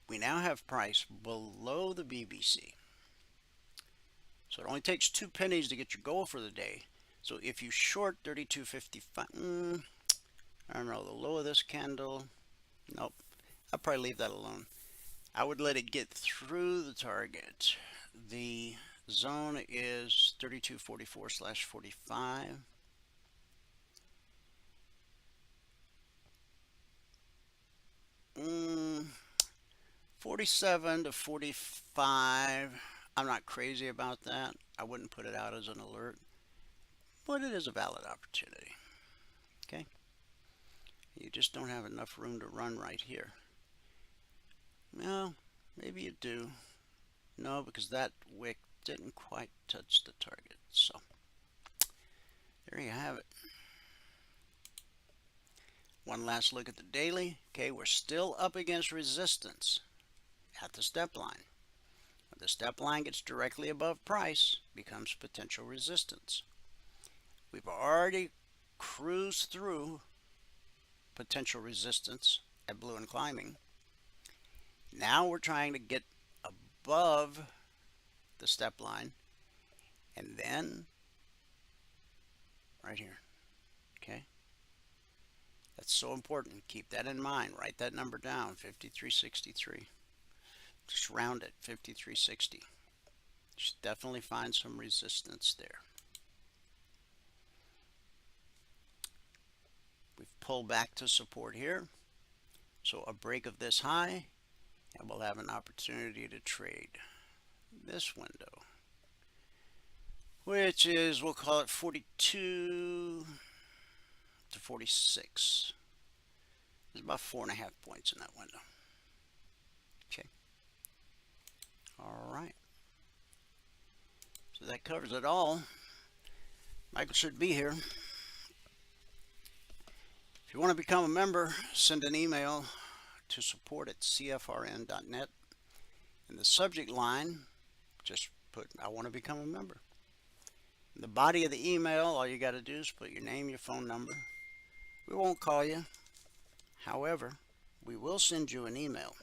We now have price below the BBC. So it only takes 2 pennies to get your goal for the day. So if you short 32.55, I don't know, the low of this candle, nope, I'll probably leave that alone. I would let it get through the target. The zone is 32.44/45. Mm, 47 to 45. I'm not crazy about that. I wouldn't put it out as an alert, but it is a valid opportunity. Okay. You just don't have enough room to run right here. Well, maybe you do. No, because that wick didn't quite touch the target. So there you have it. One last look at the daily. Okay, we're still up against resistance at the step line. When the step line gets directly above price, becomes potential resistance. We've already cruised through potential resistance at blue and climbing. Now we're trying to get above the step line, and then right here. Okay, that's so important. Keep that in mind. Write that number down, 53.63. Just round it, 53.60. You should definitely find some resistance there. We've pulled back to support here. So a break of this high, and we'll have an opportunity to trade this window, which is, we'll call it 42 to 46. There's about 4.5 points in that window. Okay. All right. So that covers it all. Michael should be here. If you want to become a member, send an email to support@cfrn.net. In the subject line, just put, I want to become a member. In the body of the email, all you got to do is put your name, your phone number. We won't call you. However, we will send you an email.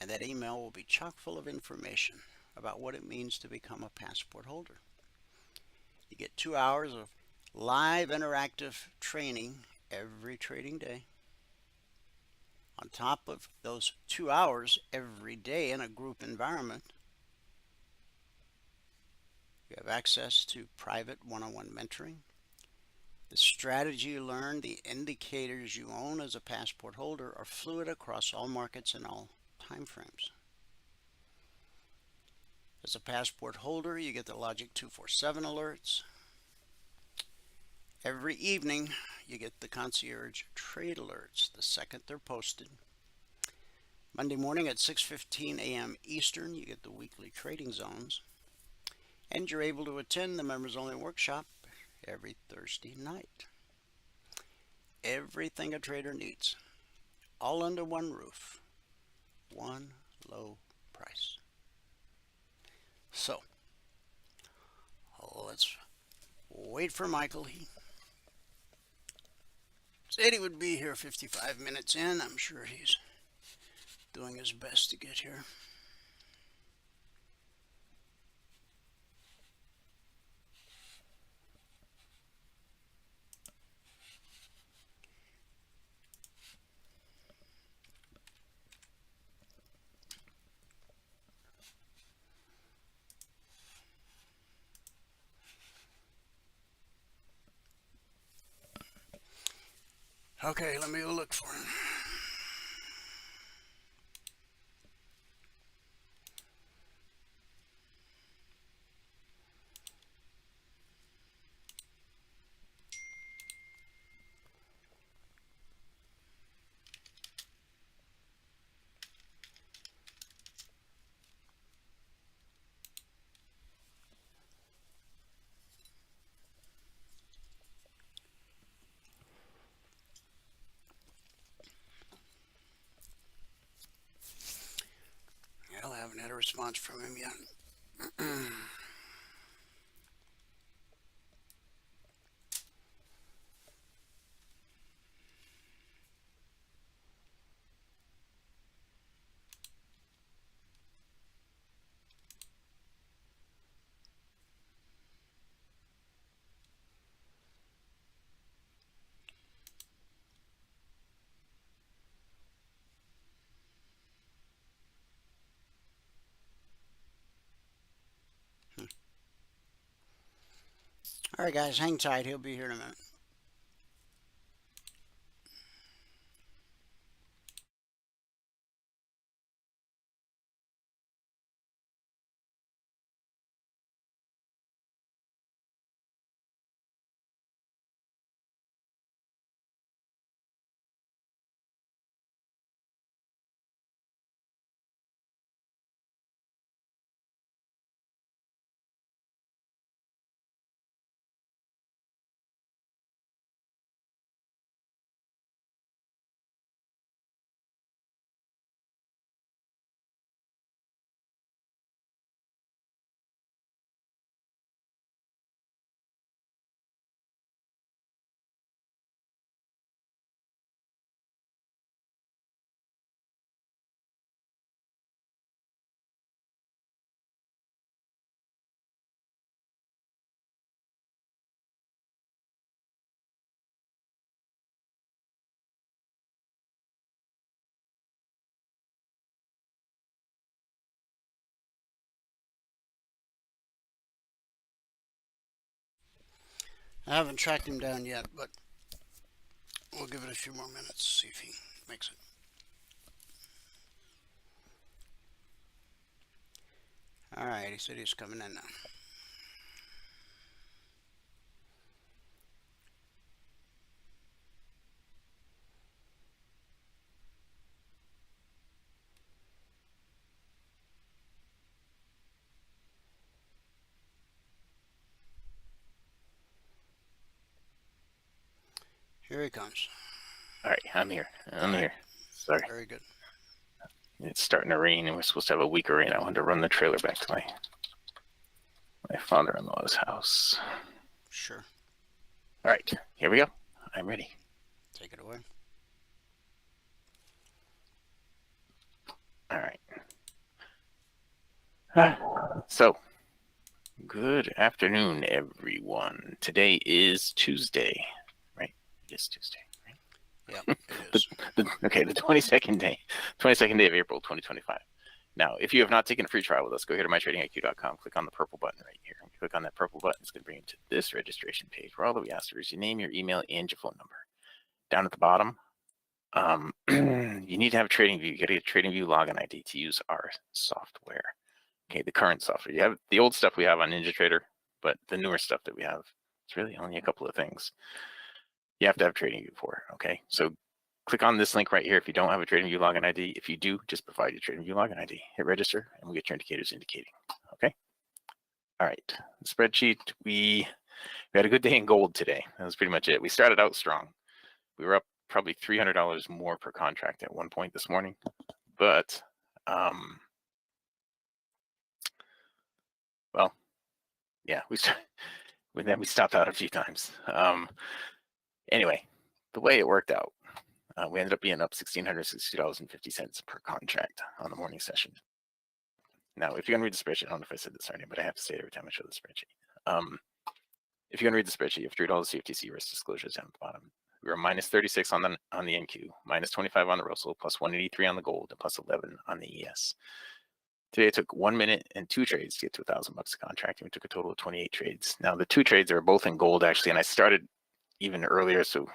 And that email will be chock full of information about what it means to become a passport holder. You get 2 hours of live interactive training every trading day. On top of those 2 hours every day in a group environment, you have access to private one-on-one mentoring. The strategy you learn, the indicators you own as a passport holder are fluid across all markets and all time frames. As a passport holder, you get the Logic 247 alerts. Every evening, you get the concierge trade alerts the second they're posted. Monday morning at 6:15 a.m. Eastern, you get the weekly trading zones. And you're able to attend the members only workshop every Thursday night. Everything a trader needs, all under one roof, one low price. So, let's wait for Michael. He said he would be here 55 minutes in. I'm sure he's doing his best to get here. Okay, let me go look for him. I haven't had a response from him yet. All right, guys, hang tight. He'll be here in a minute. I haven't tracked him down yet, but we'll give it a few more minutes, see if he makes it. Alright, he said he's coming in now. Here he comes. All right, I'm here. I'm here. Sorry. Very good. It's starting to rain, and we're supposed to have a week of rain. I wanted to run the trailer back to my father-in-law's house. Sure. All right, here we go. I'm ready. Take it away. All right. So, good afternoon, everyone. Today is Tuesday, right? It is Tuesday, right? Yep, it is. Okay, the 22nd day of April, 2025. Now, if you have not taken a free trial with us, go here to mytradingiq.com, click on the purple button right here. Click on that purple button. It's going to bring you to this registration page where all that we ask for is your name, your email, and your phone number. Down at the bottom, you need to have a TradingView. You got to get TradingView login ID to use our software. Okay, the current software. You have the old stuff we have on NinjaTrader, but the newer stuff that we have, it's really only a couple of things you have to have TradingView for. Okay, so click on this link right here if you don't have a TradingView login ID. If you do, just provide your TradingView login ID. Hit register, and we'll get your indicators indicating. Okay. All right. The spreadsheet. We had a good day in gold today. That was pretty much it. We started out strong. We were up probably $300 more per contract at one point this morning, but well, yeah, we stopped out a few times. Anyway, the way it worked out. We ended up being up $1,660.50 per contract on the morning session. Now, if you're going to read the spreadsheet, I don't know if I said this already, but I have to say it every time I show the spreadsheet. If you're going to read the spreadsheet, you have $3 CFTC risk disclosures down at the bottom. We were minus 36 on the NQ, minus 25 on the Russell, plus 183 on the gold, and plus 11 on the ES. Today it took 1 minute and 2 trades to get to $1,000 a contract, and we took a total of 28 trades. Now, the 2 trades are both in gold, actually, and I started even earlier, so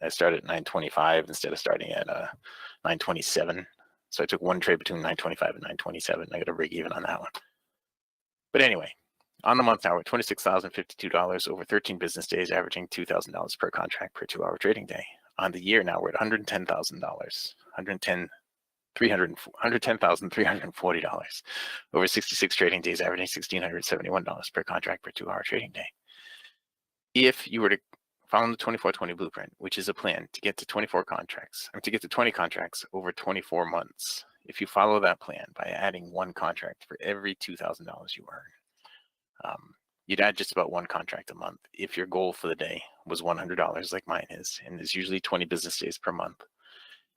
I started at 925 instead of starting at 927. So I took 1 trade between 925 and 927. I got a break even on that one. But anyway, on the month now, we're $26,052 over 13 business days, averaging $2,000 per contract per 2-hour trading day. On the year now, we're at $110,000, $110,340 over 66 trading days, averaging $1,671 per contract per 2-hour trading day. If you were to follow the 24/20 blueprint, which is a plan to get to 24 contracts, or to get to 20 contracts over 24 months, if you follow that plan by adding 1 contract for every $2,000 you earn, you'd add just about 1 contract a month. If your goal for the day was $100 like mine is, and there's usually 20 business days per month,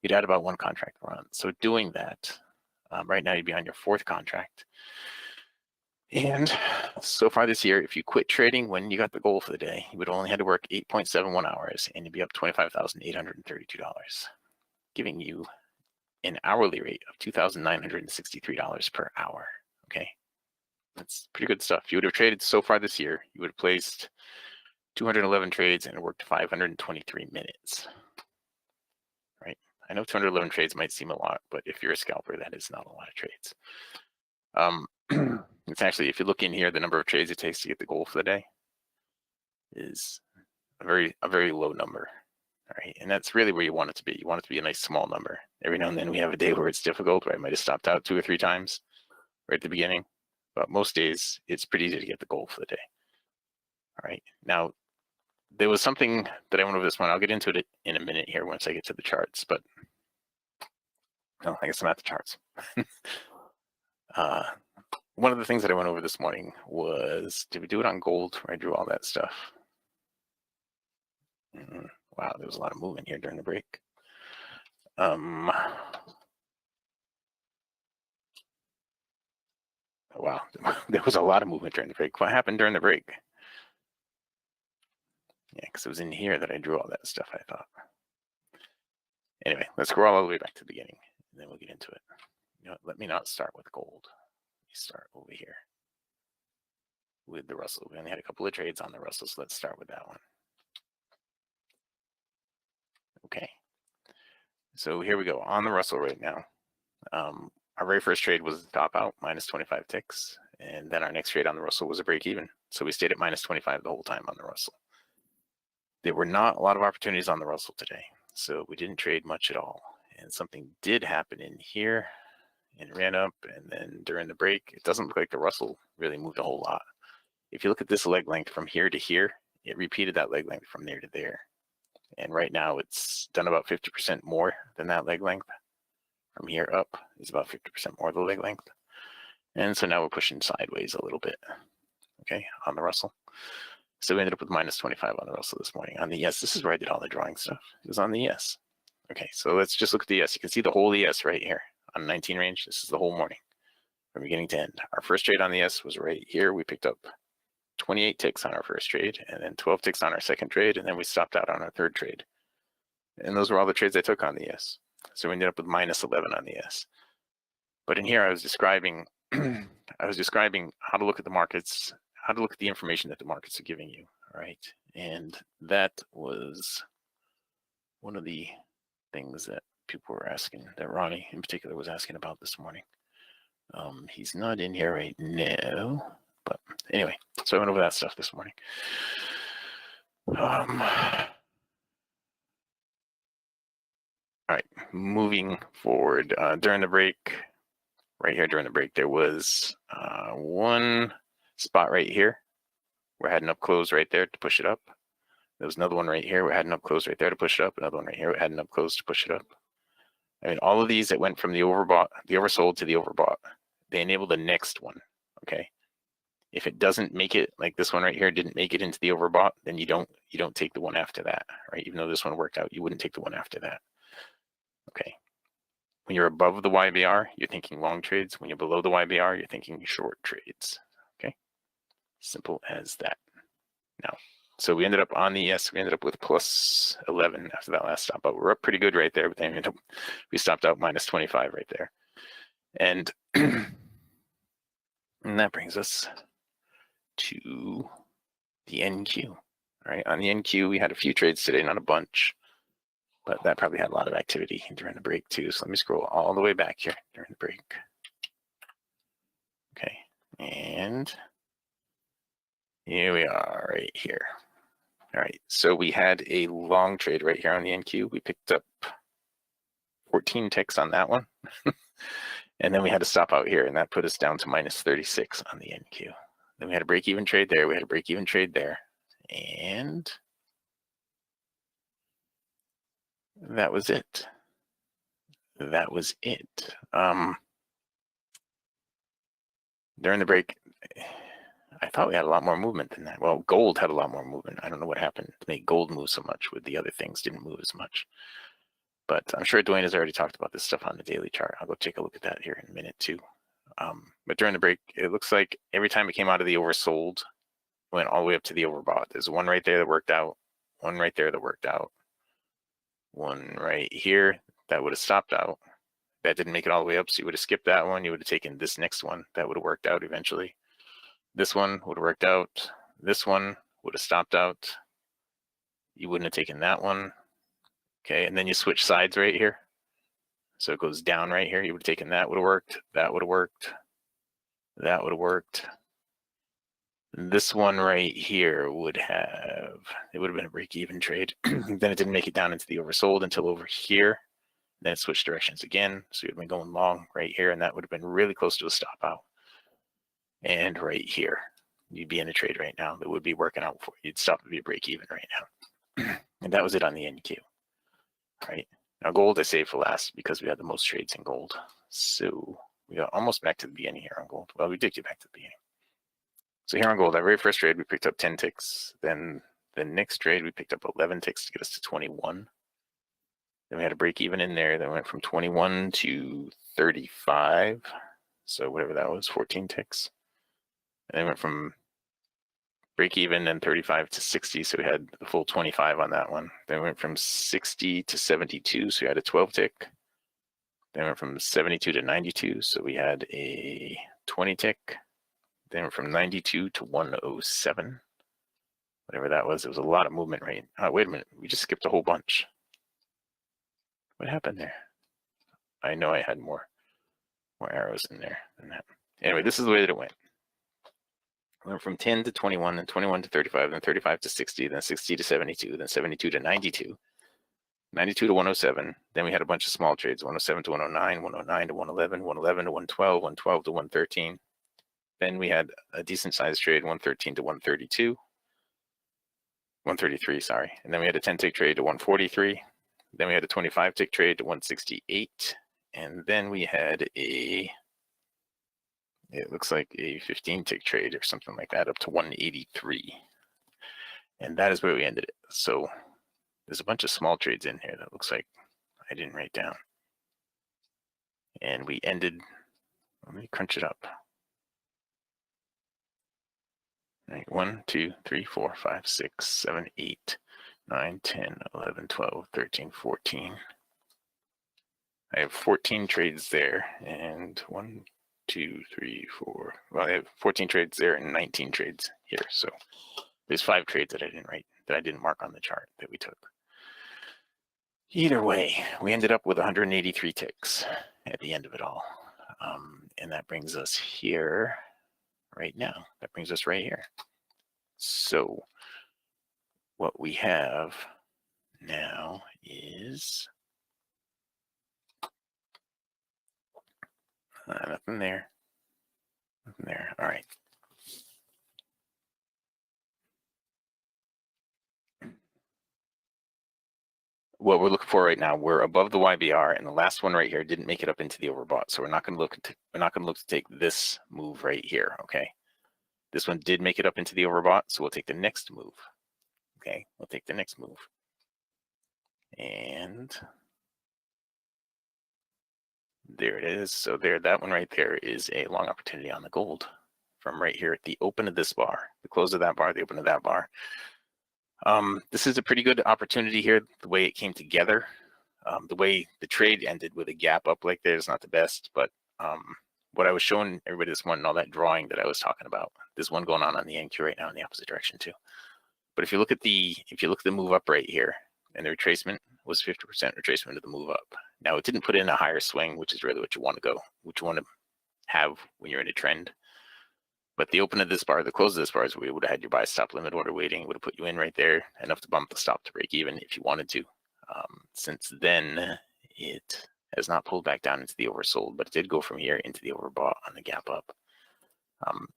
you'd add about 1 contract per month. So doing that, right now you'd be on your 4th contract. And so far this year, if you quit trading when you got the goal for the day, you would only had to work 8.71 hours and you'd be up $25,832, giving you an hourly rate of $2,963 per hour. Okay. That's pretty good stuff. You would have traded so far this year, you would have placed 211 trades and worked 523 minutes. Right? I know 211 trades might seem a lot, but if you're a scalper, that is not a lot of trades. It's actually, if you look in here, the number of trades it takes to get the goal for the day is a very low number. All right, and that's really where you want it to be. You want it to be a nice small number. Every now and then we have a day where it's difficult, where I might have stopped out 2 or 3 times right at the beginning. But most days, it's pretty easy to get the goal for the day. All right. Now, there was something that I went over this morning. I'll get into it in a minute here once I get to the charts. But, no, I guess I'm at the charts. One of the things that I went over this morning was, did we do it on gold where I drew all that stuff? Wow, there was a lot of movement here during the break. Wow, there was a lot of movement during the break. What happened during the break? Yeah, because it was in here that I drew all that stuff, I thought. Anyway, let's scroll all the way back to the beginning, and then we'll get into it. You know what, let me not start with gold. Let me start over here with the Russell. We only had a couple of trades on the Russell, so let's start with that one. Okay. So here we go on the Russell right now. Our very first trade was the top out, minus 25 ticks. And then our next trade on the Russell was a break even. So we stayed at minus 25 the whole time on the Russell. There were not a lot of opportunities on the Russell today, so we didn't trade much at all. And something did happen in here and ran up, and then during the break, it doesn't look like the Russell really moved a whole lot. If you look at this leg length from here to here, it repeated that leg length from there to there. And right now it's done about 50% more than that leg length. From here up is about 50% more of the leg length. And so now we're pushing sideways a little bit, okay, on the Russell. So we ended up with minus 25 on the Russell this morning. On the ES, this is where I did all the drawing stuff. It was on the ES. Okay, so let's just look at the ES. You can see the whole ES right here on 19 range. This is the whole morning from beginning to end. Our first trade on the ES was right here. We picked up 28 ticks on our first trade, and then 12 ticks on our second trade, and then we stopped out on our third trade. And those were all the trades I took on the ES. So we ended up with minus 11 on the ES. But in here, I was describing how to look at the markets, how to look at the information that the markets are giving you, all right? And that was one of the things that people were asking, that Ronnie in particular was asking about this morning. He's not in here right now, but anyway, so I went over that stuff this morning. All right, moving forward, during the break, right here during the break, there was one spot right here. We had an up close right there to push it up. There was another one right here. We had an up close right there to push it up. Another one right here. We had an up close to push it up. I mean, all of these that went from the oversold to the overbought, they enable the next one. Okay. If it doesn't make it, like this one right here didn't make it into the overbought, then you don't take the one after that, right? Even though this one worked out, you wouldn't take the one after that. Okay. When you're above the YBR, you're thinking long trades. When you're below the YBR, you're thinking short trades. Okay. Simple as that. Now, so we ended up on the ES, we ended up with plus 11 after that last stop, but we're up pretty good right there, but then we stopped out minus 25 right there. And, and that brings us to the NQ. All right, on the NQ, we had a few trades today, not a bunch, but that probably had a lot of activity during the break too. So let me scroll all the way back here during the break. Okay, and here we are right here. All right, so we had a long trade right here on the NQ. We picked up 14 ticks on that one. And then we had to stop out here, and that put us down to minus 36 on the NQ. Then we had a break-even trade there. We had a break-even trade there. And that was it. That was it. During the break, I thought we had a lot more movement than that. Well, gold had a lot more movement. I don't know what happened to make gold move so much with the other things didn't move as much. But I'm sure Dwayne has already talked about this stuff on the daily chart. I'll go take a look at that here in a minute too. But during the break, it looks like every time it came out of the oversold, it went all the way up to the overbought. There's one right there that worked out, one right there that worked out, one right here that would have stopped out. That didn't make it all the way up, so you would have skipped that one. You would have taken this next one. That would have worked out eventually. This one would have worked out. This one would have stopped out. You wouldn't have taken that one. Okay, and then you switch sides right here. So it goes down right here. You would have taken that, would have worked. That would have worked. That would have worked. This one right here would have, it would have been a break-even trade. Then it didn't make it down into the oversold until over here. Then it switched directions again. So you'd have been going long right here, and that would have been really close to a stop out. And right here, you'd be in a trade right now that would be working out for you. You'd stop to be a break-even right now. And that was it on the NQ. Right. Now gold I saved for last because we had the most trades in gold. So we got almost back to the beginning here on gold. Well, we did get back to the beginning. So here on gold, our very first trade, we picked up 10 ticks. Then the next trade, we picked up 11 ticks to get us to 21. Then we had a break even in there that went from 21 to 35. So whatever that was, 14 ticks. And then went from break even and 35 to 60, so we had the full 25 on that one. Then went from 60 to 72, so we had a 12 tick. Then went from 72 to 92, so we had a 20 tick. Then went from 92 to 107, whatever that was. It was a lot of movement, right? Oh, wait a minute, we just skipped a whole bunch. What happened there? I know I had more arrows in there than that. Anyway, this is the way that it went. It went from 10 to 21, then 21 to 35, then 35 to 60, then 60 to 72, then 72 to 92, 92 to 107. Then we had a bunch of small trades, 107 to 109, 109 to 111, 111 to 112, 112 to 113. Then we had a decent sized trade, 113 to 132, 133, sorry. And then we had a 10 tick trade to 143. Then we had a 25 tick trade to 168. And then we had it looks like a 15 tick trade or something like that up to 183. And that is where we ended it. So there's a bunch of small trades in here that looks like I didn't write down. And we ended, let me crunch it up. All right, 1, 2, 3, 4, 5, 6, 7, 8, 9, 10, 11, 12, 13, 14. I have 14 trades there, and 1, 2, 3, 4. Well, I have 14 trades there and 19 trades here. So there's 5 trades that I didn't write, that I didn't mark on the chart that we took. Either way, we ended up with 183 ticks at the end of it all. And that brings us here right now. That brings us right here. So what we have now is nothing there. Nothing there. All right. What we're looking for right now, we're above the YBR, and the last one right here didn't make it up into the overbought. So we're not going to look to take this move right here. Okay. This one did make it up into the overbought, so we'll take the next move. Okay, we'll take the next move. And there it is. So there, that one right there is a long opportunity on the gold from right here at the open of this bar, the close of that bar, the open of that bar. This is a pretty good opportunity here, the way it came together. The way the trade ended with a gap up like this is not the best, but what I was showing everybody this morning, all that drawing that I was talking about, there's one going on the NQ right now in the opposite direction too. But if you look at the move up right here, and the retracement was 50% retracement of the move up. Now it didn't put in a higher swing, which is really what you want to go, what you want to have when you're in a trend. But the open of this bar, the close of this bar is where you would have had your buy stop limit order waiting. It would have put you in right there, enough to bump the stop to break even if you wanted to. Since then, it has not pulled back down into the oversold, but it did go from here into the overbought on the gap up.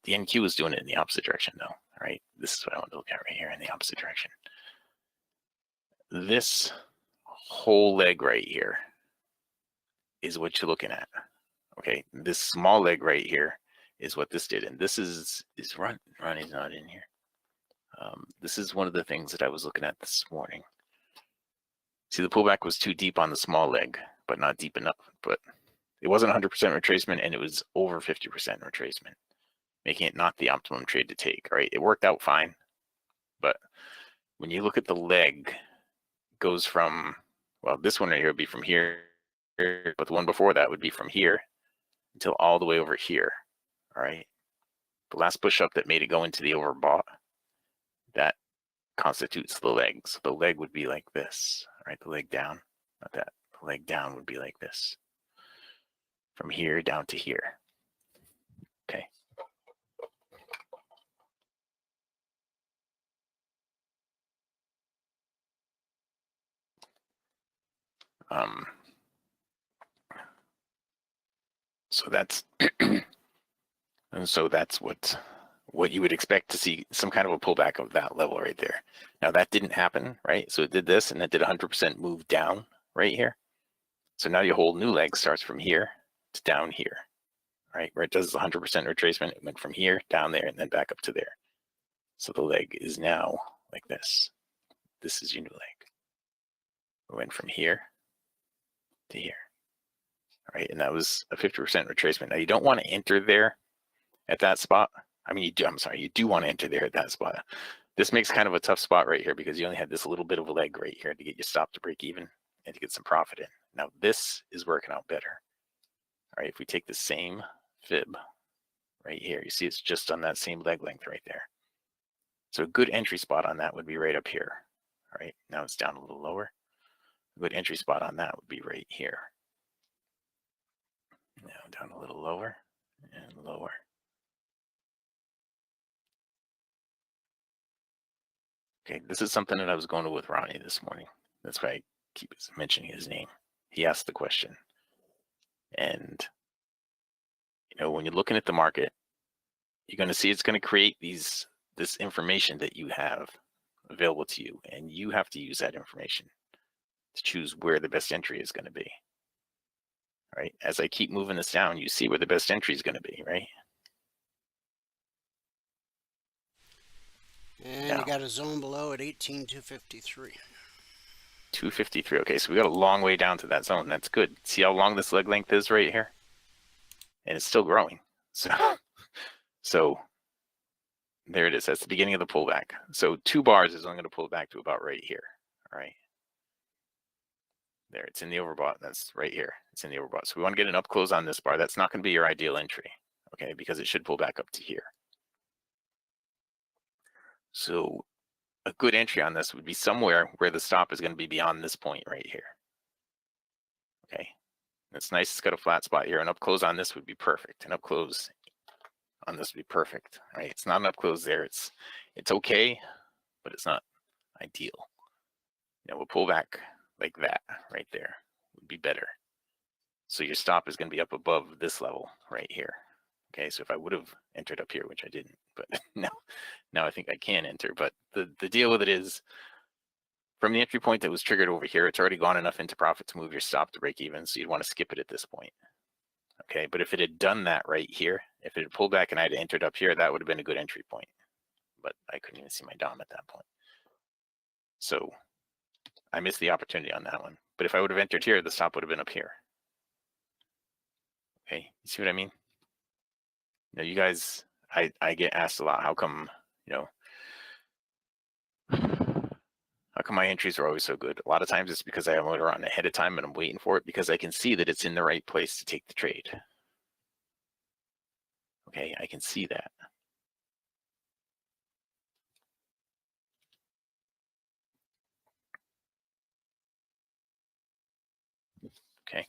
The NQ is doing it in the opposite direction though, right? This is what I want to look at right here in the opposite direction. This whole leg right here is what you're looking at. Okay, this small leg right here is what this did, and this is run is not in here. This is one of the things that I was looking at this morning. See, the pullback was too deep on the small leg, but not deep enough. But it wasn't 100% retracement, and it was over 50% retracement, making it not the optimum trade to take. Right, it worked out fine, but when you look at the leg, goes from, well, this one right here would be from here, but the one before that would be from here until all the way over here. All right, the last push up that made it go into the overbought, that constitutes the leg. So the leg would be like this. All right, the leg down, not that. The leg down would be like this, from here down to here. Okay. So that's and so that's what you would expect to see, some kind of a pullback of that level right there. Now that didn't happen, right? So it did this, and it did 100% move down right here. So now your whole new leg starts from here to down here, right? Where it does 100% retracement, it went from here down there and then back up to there. So the leg is now like this. This is your new leg. We went from here to here. All right, and that was a 50% retracement. Now you don't want to enter there at that spot. I mean, you do want to enter there at that spot. This makes kind of a tough spot right here because you only had this little bit of a leg right here to get your stop to break even and to get some profit in. Now this is working out better. All right, if we take the same fib right here, you see it's just on that same leg length right there. So a good entry spot on that would be right up here. All right, now it's down a little lower. good entry spot on that would be right here. Now down a little lower and lower. Okay, this is something that I was going to with Ronnie this morning. That's why I keep mentioning his name. He asked the question. And, when you're looking at the market, you're going to see it's going to create this information that you have available to you. And you have to use that information to choose where the best entry is going to be. Right? As I keep moving this down, you see where the best entry is going to be, right? And you got a zone below at 18,253. 253. Okay, so we got a long way down to that zone. That's good. See how long this leg length is right here? And it's still growing. So there it is. That's the beginning of the pullback. So 2 bars is only going to pull back to about right here. All right. There, it's in the overbought. That's right here. It's in the overbought. So we want to get an up close on this bar. That's not going to be your ideal entry, okay, because it should pull back up to here. So a good entry on this would be somewhere where the stop is going to be beyond this point right here. Okay, it's nice. It's got a flat spot here. An up close on this would be perfect. An up close on this would be perfect. Right? It's not an up close there. It's okay, but it's not ideal. We'll pull back like that right there would be better. So your stop is going to be up above this level right here. Okay, so if I would have entered up here, which I didn't, but now I think I can enter. But the deal with it is, from the entry point that was triggered over here, it's already gone enough into profit to move your stop to break even, so you'd want to skip it at this point. Okay, but if it had done that right here, if it had pulled back and I had entered up here, that would have been a good entry point. But I couldn't even see my DOM at that point. So I missed the opportunity on that one. But if I would have entered here, the stop would have been up here. Okay, you see what I mean? You guys, I get asked a lot, how come, how come my entries are always so good? A lot of times it's because I have it on ahead of time and I'm waiting for it because I can see that it's in the right place to take the trade. Okay, I can see that. Okay.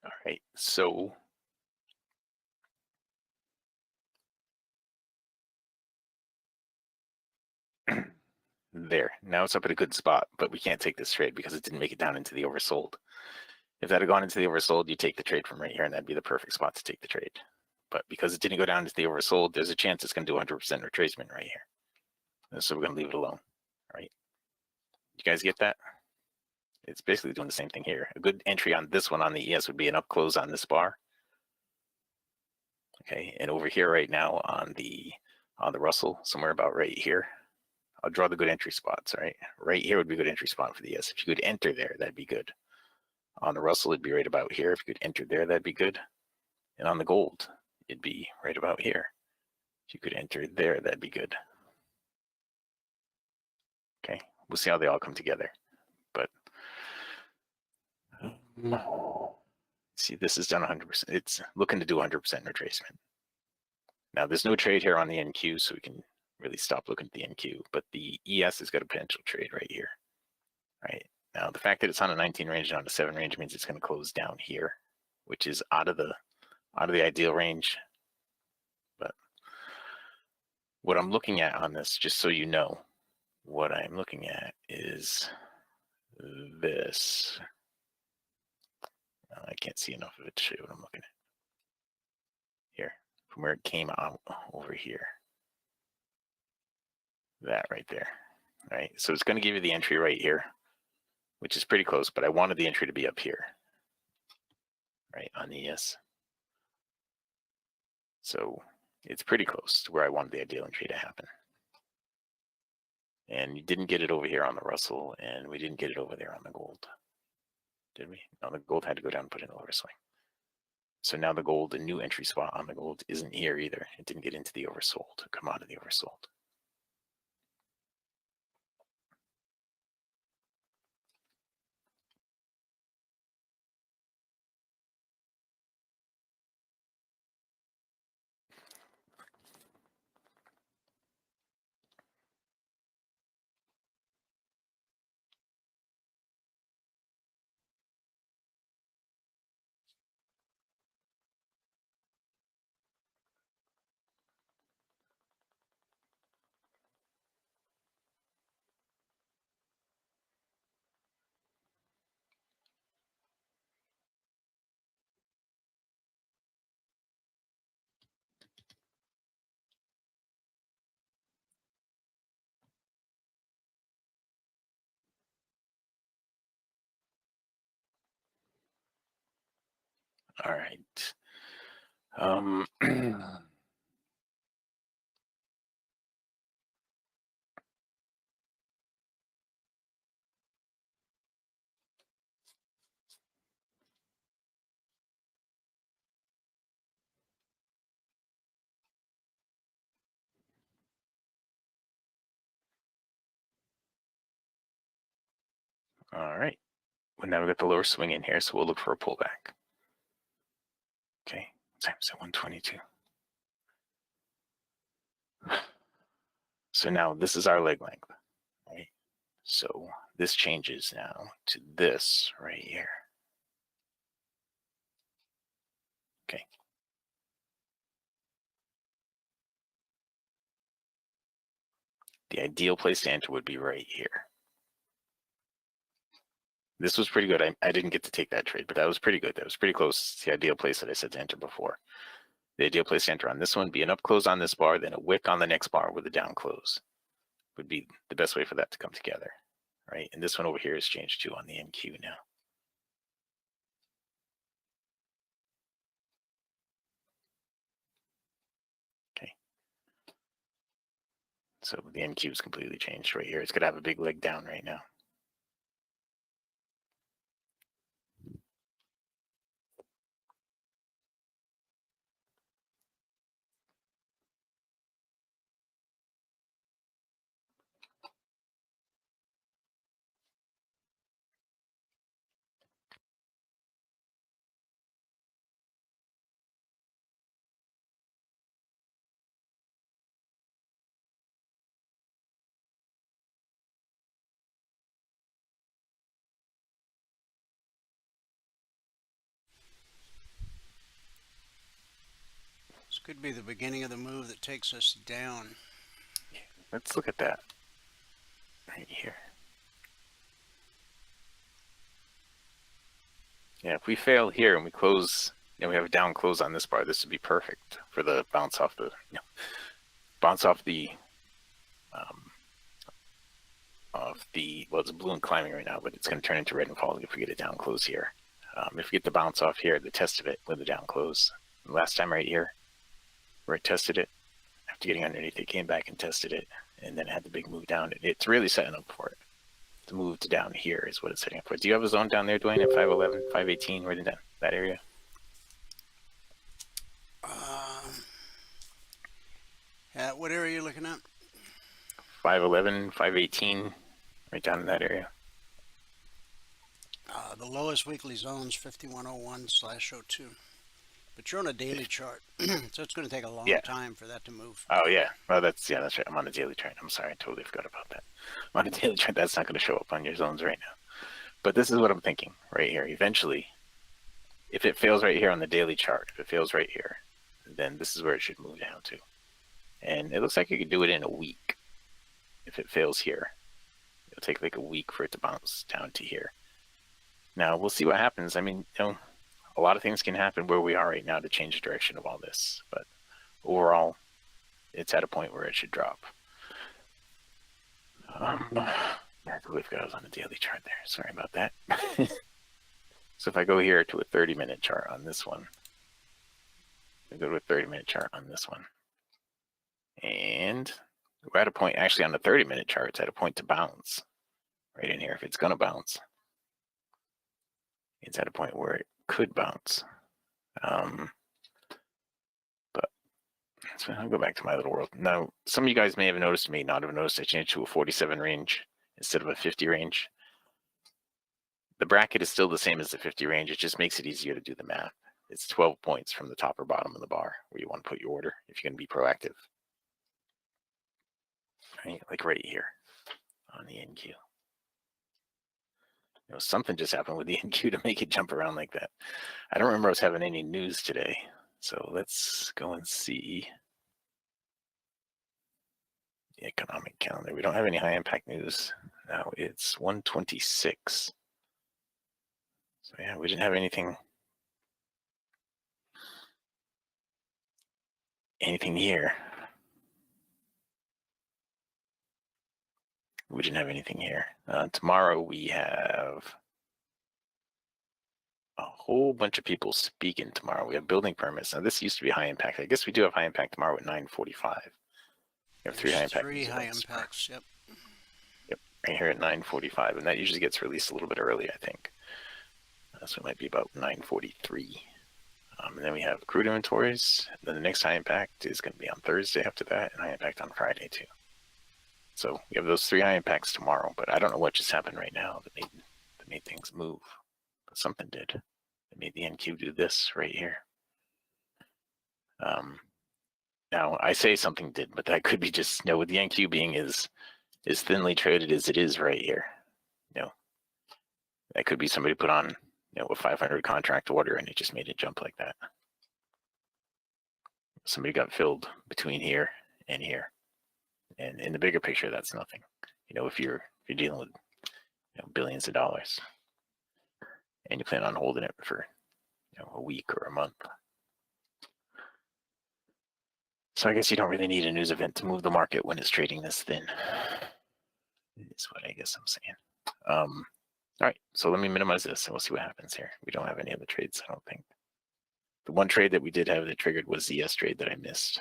All right, so there, now it's up at a good spot, but we can't take this trade because it didn't make it down into the oversold. If that had gone into the oversold, you take the trade from right here, and that'd be the perfect spot to take the trade. But because it didn't go down into the oversold, there's a chance it's going to do 100% retracement right here. And so we're going to leave it alone. All right. You guys get that? It's basically doing the same thing here. A good entry on this one on the ES would be an up close on this bar. Okay, and over here right now on the Russell, somewhere about right here, I'll draw the good entry spots. Right, right here would be a good entry spot for the ES. If you could enter there, that'd be good. On the Russell, it'd be right about here. If you could enter there, that'd be good. And on the gold, it'd be right about here. If you could enter there, that'd be good. Okay, we'll see how they all come together. But see, this is done 100%. It's looking to do 100% retracement. Now, there's no trade here on the NQ, so we can really stop looking at the NQ. But the ES has got a potential trade right here. Right now, the fact that it's on a 19 range and on a 7 range means it's going to close down here, which is out of the ideal range. But what I'm looking at on this, just so you know, what I'm looking at is this. I can't see enough of it to show you what I'm looking at. Here, from where it came out over here. That right there. All right, so it's going to give you the entry right here, which is pretty close, but I wanted the entry to be up here, right, on the ES. So it's pretty close to where I wanted the ideal entry to happen. And you didn't get it over here on the Russell, and we didn't get it over there on the gold. Did we? No, the gold had to go down and put in a lower swing. So now the new entry spot on the gold isn't here either. It didn't get into the oversold, come out of the oversold. All right. All right. Well, now we got the lower swing in here, so we'll look for a pullback. Okay, times at 122. So now this is our leg length, right? So this changes now to this right here. Okay. The ideal place to enter would be right here. This was pretty good. I didn't get to take that trade, but that was pretty good. That was pretty close to the ideal place that I said to enter before. The ideal place to enter on this one, be an up close on this bar, then a wick on the next bar with a down close would be the best way for that to come together, right? And this one over here is changed to on the NQ now. Okay. So the NQ is completely changed right here. It's gonna have a big leg down right now. This could be the beginning of the move that takes us down. Let's look at that right here. Yeah, if we fail here and we close, we have a down close on this bar, this would be perfect for the bounce off the, well, it's blue and climbing right now, but it's going to turn into red and falling if we get a down close here. If we get the bounce off here, the test of it with a down close. Last time right here, where it tested it, after getting underneath, it came back and tested it, and then it had the big move down. It's really setting up for it. The move to down here is what it's setting up for. Do you have a zone down there, Dwayne, at 511, 518, right in that area? What area are you looking at? 511, 518, right down in that area. The lowest weekly zone is 5101/02. But you're on a daily chart, so it's going to take a long time for that to move. Oh, yeah. Well, that's right. I'm on a daily chart. I'm sorry. I totally forgot about that. I'm on a daily chart. That's not going to show up on your zones right now. But this is what I'm thinking right here. Eventually, if it fails right here on the daily chart, if it fails right here, then this is where it should move down to. And it looks like you could do it in a week. If it fails here, it'll take like a week for it to bounce down to here. Now, we'll see what happens. I mean, a lot of things can happen where we are right now to change the direction of all this. But overall, it's at a point where it should drop. I totally forgot I was on a daily chart there. Sorry about that. So if I go here to a 30-minute chart on this one, I go to a 30-minute chart on this one. And we're at a point, actually on the 30-minute chart, it's at a point to bounce right in here. If it's going to bounce, it's at a point where it could bounce But so I'll go back to my little world. Now, some of you guys may have noticed, may not have noticed, I changed to a 47 range instead of a 50 range. The bracket is still the same as the 50 range. It just makes it easier to do the math. It's 12 points from the top or bottom of the bar where you want to put your order if you're going to be proactive. Right? Like right here on the NQ. You know, something just happened with the NQ to make it jump around like that. I don't remember us having any news today. So let's go and see the economic calendar. We don't have any high impact news. Now it's 126. So yeah, we didn't have anything here. We didn't have anything here. Tomorrow we have a whole bunch of people speaking tomorrow. We have building permits. Now this used to be high impact. I guess we do have high impact tomorrow at 9:45. We have three high impact. Three high impacts. Yep. Yep, right here at 9:45, and that usually gets released a little bit early, I think. So it might be about 9:43. And then we have crude inventories. Then the next high impact is going to be on Thursday after that, and high impact on Friday too. So we have those three high impacts tomorrow, but I don't know what just happened right now that made things move. But something did. It made the NQ do this right here. Now I say something did, but that could be just, with the NQ being as thinly traded as it is right here. That could be somebody put on a 500 contract order and it just made it jump like that. Somebody got filled between here and here. And in the bigger picture, that's nothing. If you're dealing with billions of dollars and you plan on holding it for a week or a month. So I guess you don't really need a news event to move the market when it's trading this thin. Is what I guess I'm saying. All right, so let me minimize this and we'll see what happens here. We don't have any other trades, I don't think. The one trade that we did have that triggered was the S trade that I missed.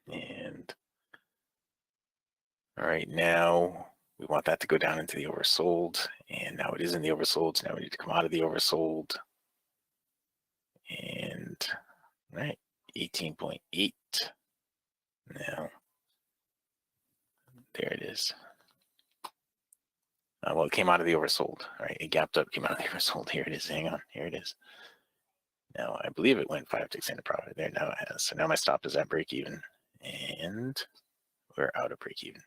And all right, now we want that to go down into the oversold, and now it is in the oversold, so now we need to come out of the oversold. And all right, 18.8. Now, there it is. Well, it came out of the oversold. All right, it gapped up, came out of the oversold. Here it is. Hang on, here it is. Now, I believe it went 5 ticks into profit there. Now it has. So now my stop is at break even, and we're out of break even.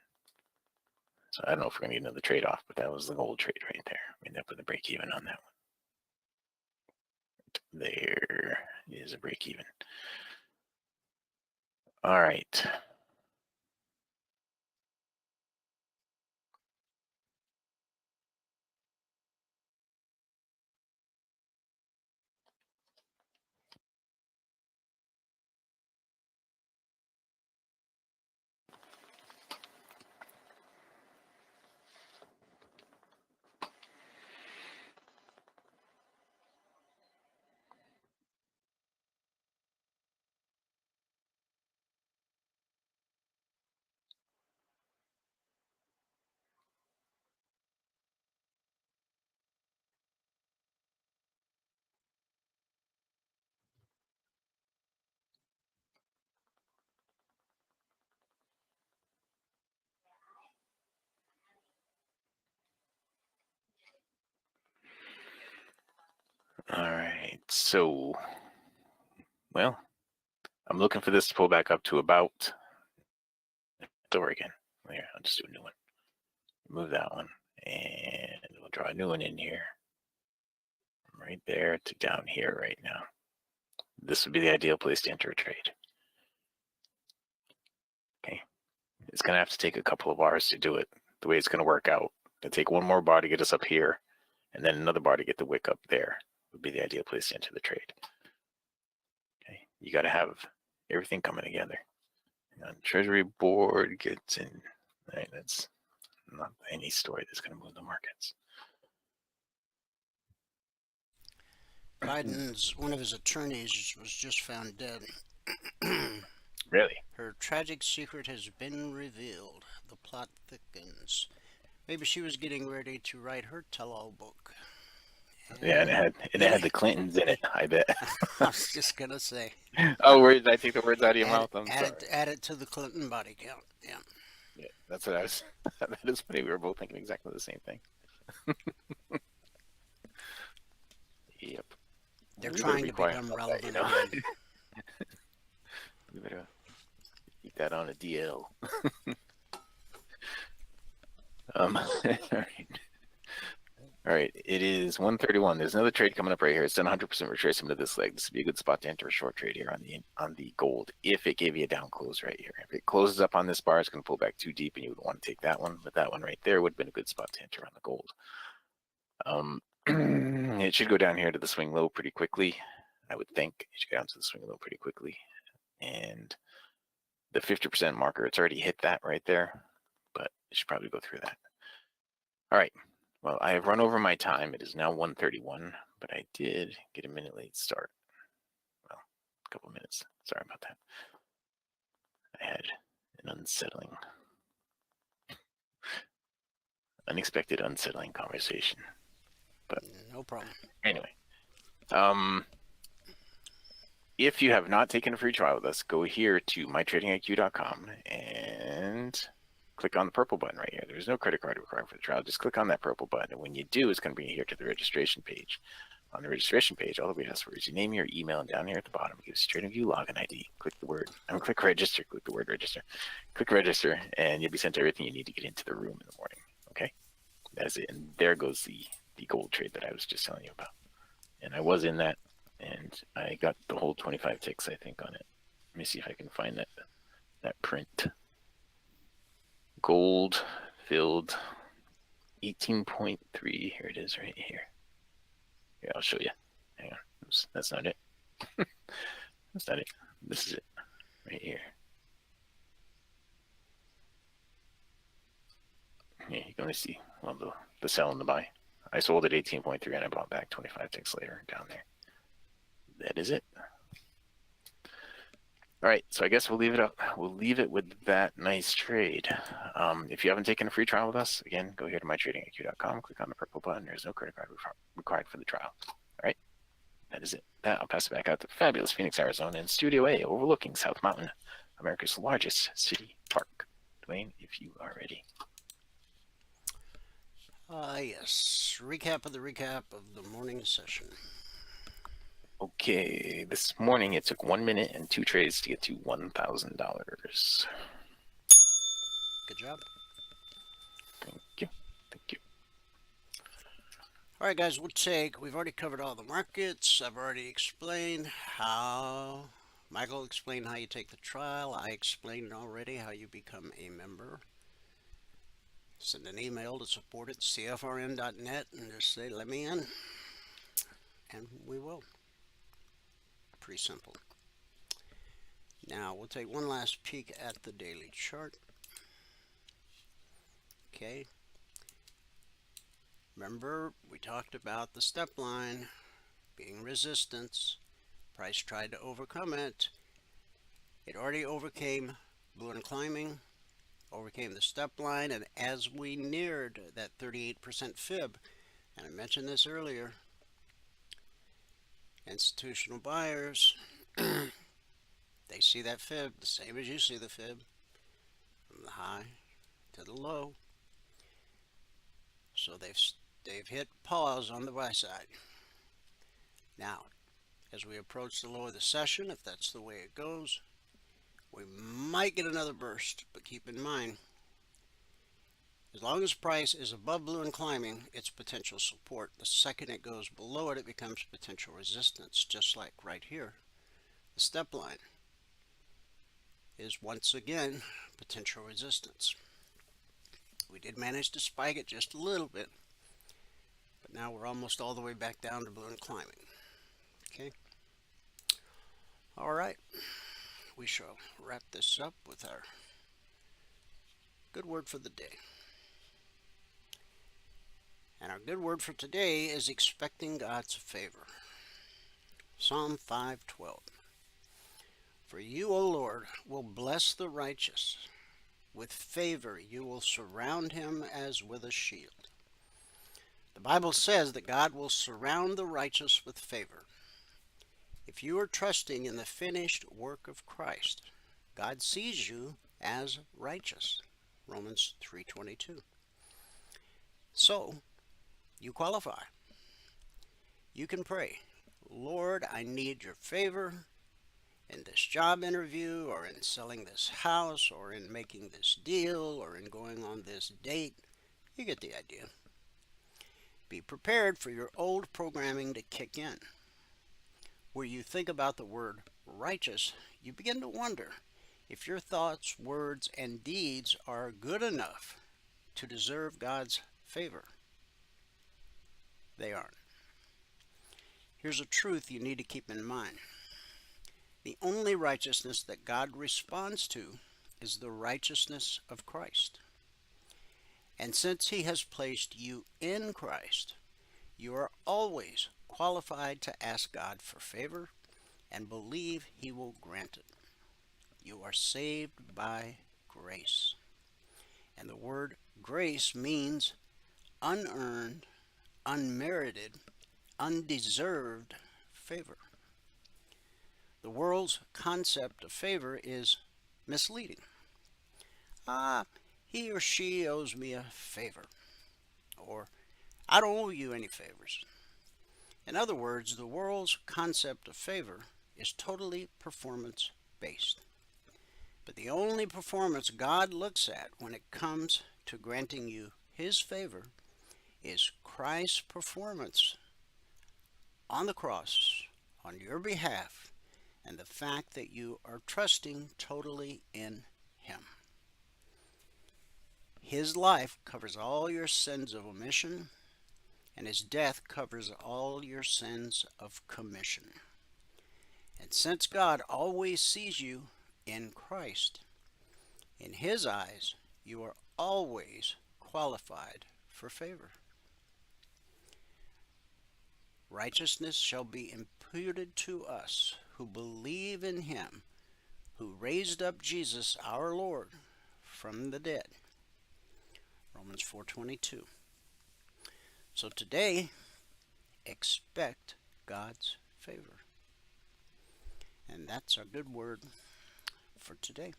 So I don't know if we're going to get another trade off, but that was the gold trade right there. We ended up with a break even on that one. There is a break even. All right. All right, so, well, I'm looking for this to pull back up to about, over again. Here, I'll just do a new one. Move that one, and we'll draw a new one in here. Right there to down here right now. This would be the ideal place to enter a trade. Okay, it's gonna have to take a couple of bars to do it. The way it's gonna work out, it'll take one more bar to get us up here, and then another bar to get the wick up there. Would be the ideal place to enter the trade. Okay, you got to have everything coming together. And Treasury board gets in. Right, that's not any story that's going to move the markets. Biden's one of his attorneys was just found dead. Really? Her tragic secret has been revealed. The plot thickens. Maybe she was getting ready to write her tell-all book. Yeah, and it had the Clintons in it, I bet. I was just gonna say, Oh, where did I take the words out of your mouth? I'm sorry. add it to the Clinton body count. Yeah, Yeah, that's what I was. That is funny. We were both thinking exactly the same thing. Yep. they're We better trying be to quiet become about that, relevant again. We better keep that on a DL. All right. All right. It is 1:31. There's another trade coming up right here. It's done 100% retracement of this leg. This would be a good spot to enter a short trade here on the gold if it gave you a down close right here. If it closes up on this bar, it's going to pull back too deep, and you would want to take that one. But that one right there would have been a good spot to enter on the gold. It should go down here to the swing low pretty quickly. I would think it should go down to the swing low pretty quickly. And the 50% marker, it's already hit that right there, but it should probably go through that. All right. Well, I have run over my time. It is now 1:31, but I did get a minute late start. Well, a couple minutes. Sorry about that. I had an unexpected unsettling conversation. But No problem. anyway, if you have not taken a free trial with us, go here to mytradingiq.com and click on the purple button right here. There's no credit card required for the trial. Just click on that purple button, and when you do, it's going to bring you here to the registration page. On the registration page, all that we ask for is your name, your email, and down here at the bottom, give us TradingView login ID. Click register. Click the word register. Click register, and you'll be sent everything you need to get into the room in the morning. Okay, that's it. And there goes the gold trade that I was just telling you about. And I was in that, and I got the whole 25 ticks, I think, on it. Let me see if I can find that print. Gold filled 18.3. Here it is right here. Here, I'll show you. Hang on. Oops, that's not it. That's not it. This is it right here. Yeah, you can only see the sell and the buy. I sold at 18.3 and I bought back 25 ticks later down there. That is it. All right, so I guess we'll leave it up. We'll leave it with that nice trade. If you haven't taken a free trial with us, again, go here to mytradingiq.com, click on the purple button. There's no credit card required for the trial. All right, that is it. I'll pass it back out to fabulous Phoenix, Arizona, in Studio A, overlooking South Mountain, America's largest city park. Dwayne, if you are ready. Yes. Recap of the morning session. Okay, this morning it took 1 minute and 2 trades to get to $1,000. Good job. Thank you. Thank you. All right, guys, we've already covered all the markets. I've already explained how, Michael explained how you take the trial. I explained already how you become a member. Send an email to support@cfrn.net and just say, let me in, and we will. Pretty simple. Now, we'll take one last peek at the daily chart. Okay. Remember, we talked about the step line being resistance. Price tried to overcome it. It already overcame blue and climbing, overcame the step line, and as we neared that 38% fib, and I mentioned this earlier, institutional buyers, they see that fib the same as you see the fib, from the high to the low. So they've hit pause on the buy side. Now, as we approach the low of the session, if that's the way it goes, we might get another burst, but keep in mind, as long as price is above blue and climbing, it's potential support. The second it goes below it, it becomes potential resistance, just like right here. The step line is once again potential resistance. We did manage to spike it just a little bit, but now we're almost all the way back down to blue and climbing. Okay. All right. We shall wrap this up with our good word for the day. And our good word for today is expecting God's favor. Psalm 5:12. For you, O Lord, will bless the righteous. With favor you will surround him as with a shield. The Bible says that God will surround the righteous with favor. If you are trusting in the finished work of Christ, God sees you as righteous. Romans 3:22. So, you qualify. You can pray, Lord, I need your favor in this job interview, or in selling this house, or in making this deal, or in going on this date. You get the idea. Be prepared for your old programming to kick in. Where you think about the word righteous, you begin to wonder if your thoughts, words, and deeds are good enough to deserve God's favor. They aren't. Here's a truth you need to keep in mind. The only righteousness that God responds to is the righteousness of Christ. And since He has placed you in Christ, you are always qualified to ask God for favor and believe He will grant it. You are saved by grace. And the word grace means unearned, unmerited, undeserved favor. The world's concept of favor is misleading. He or she owes me a favor. Or, I don't owe you any favors. In other words, the world's concept of favor is totally performance-based. But the only performance God looks at when it comes to granting you His favor is Christ's performance on the cross on your behalf, and the fact that you are trusting totally in Him. His life covers all your sins of omission, and His death covers all your sins of commission. And since God always sees you in Christ, in His eyes, you are always qualified for favor. Righteousness shall be imputed to us who believe in Him who raised up Jesus our Lord from the dead. Romans 4:22. So today, expect God's favor. And that's our good word for today.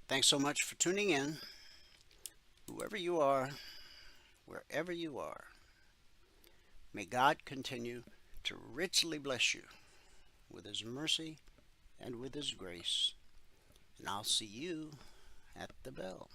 Thanks so much for tuning in. Whoever you are, wherever you are, may God continue to richly bless you with His mercy and with His grace. And I'll see you at the bell.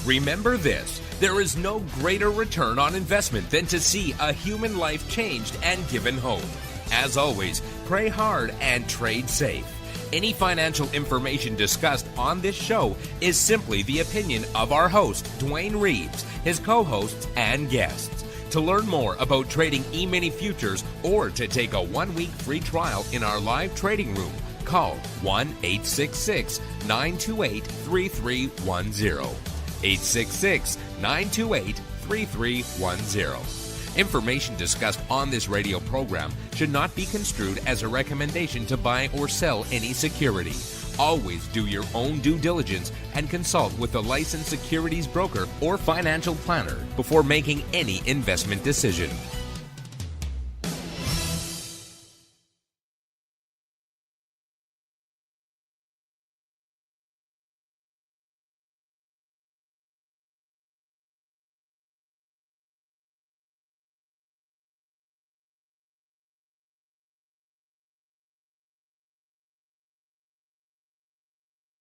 Remember this, there is no greater return on investment than to see a human life changed and given hope. As always, pray hard and trade safe. Any financial information discussed on this show is simply the opinion of our host, Dwayne Reeves, his co-hosts, and guests. To learn more about trading E-mini futures or to take a 1-week free trial in our live trading room, call 1-866-928-3310. 866-928-3310. Information discussed on this radio program should not be construed as a recommendation to buy or sell any security. Always do your own due diligence and consult with a licensed securities broker or financial planner before making any investment decision.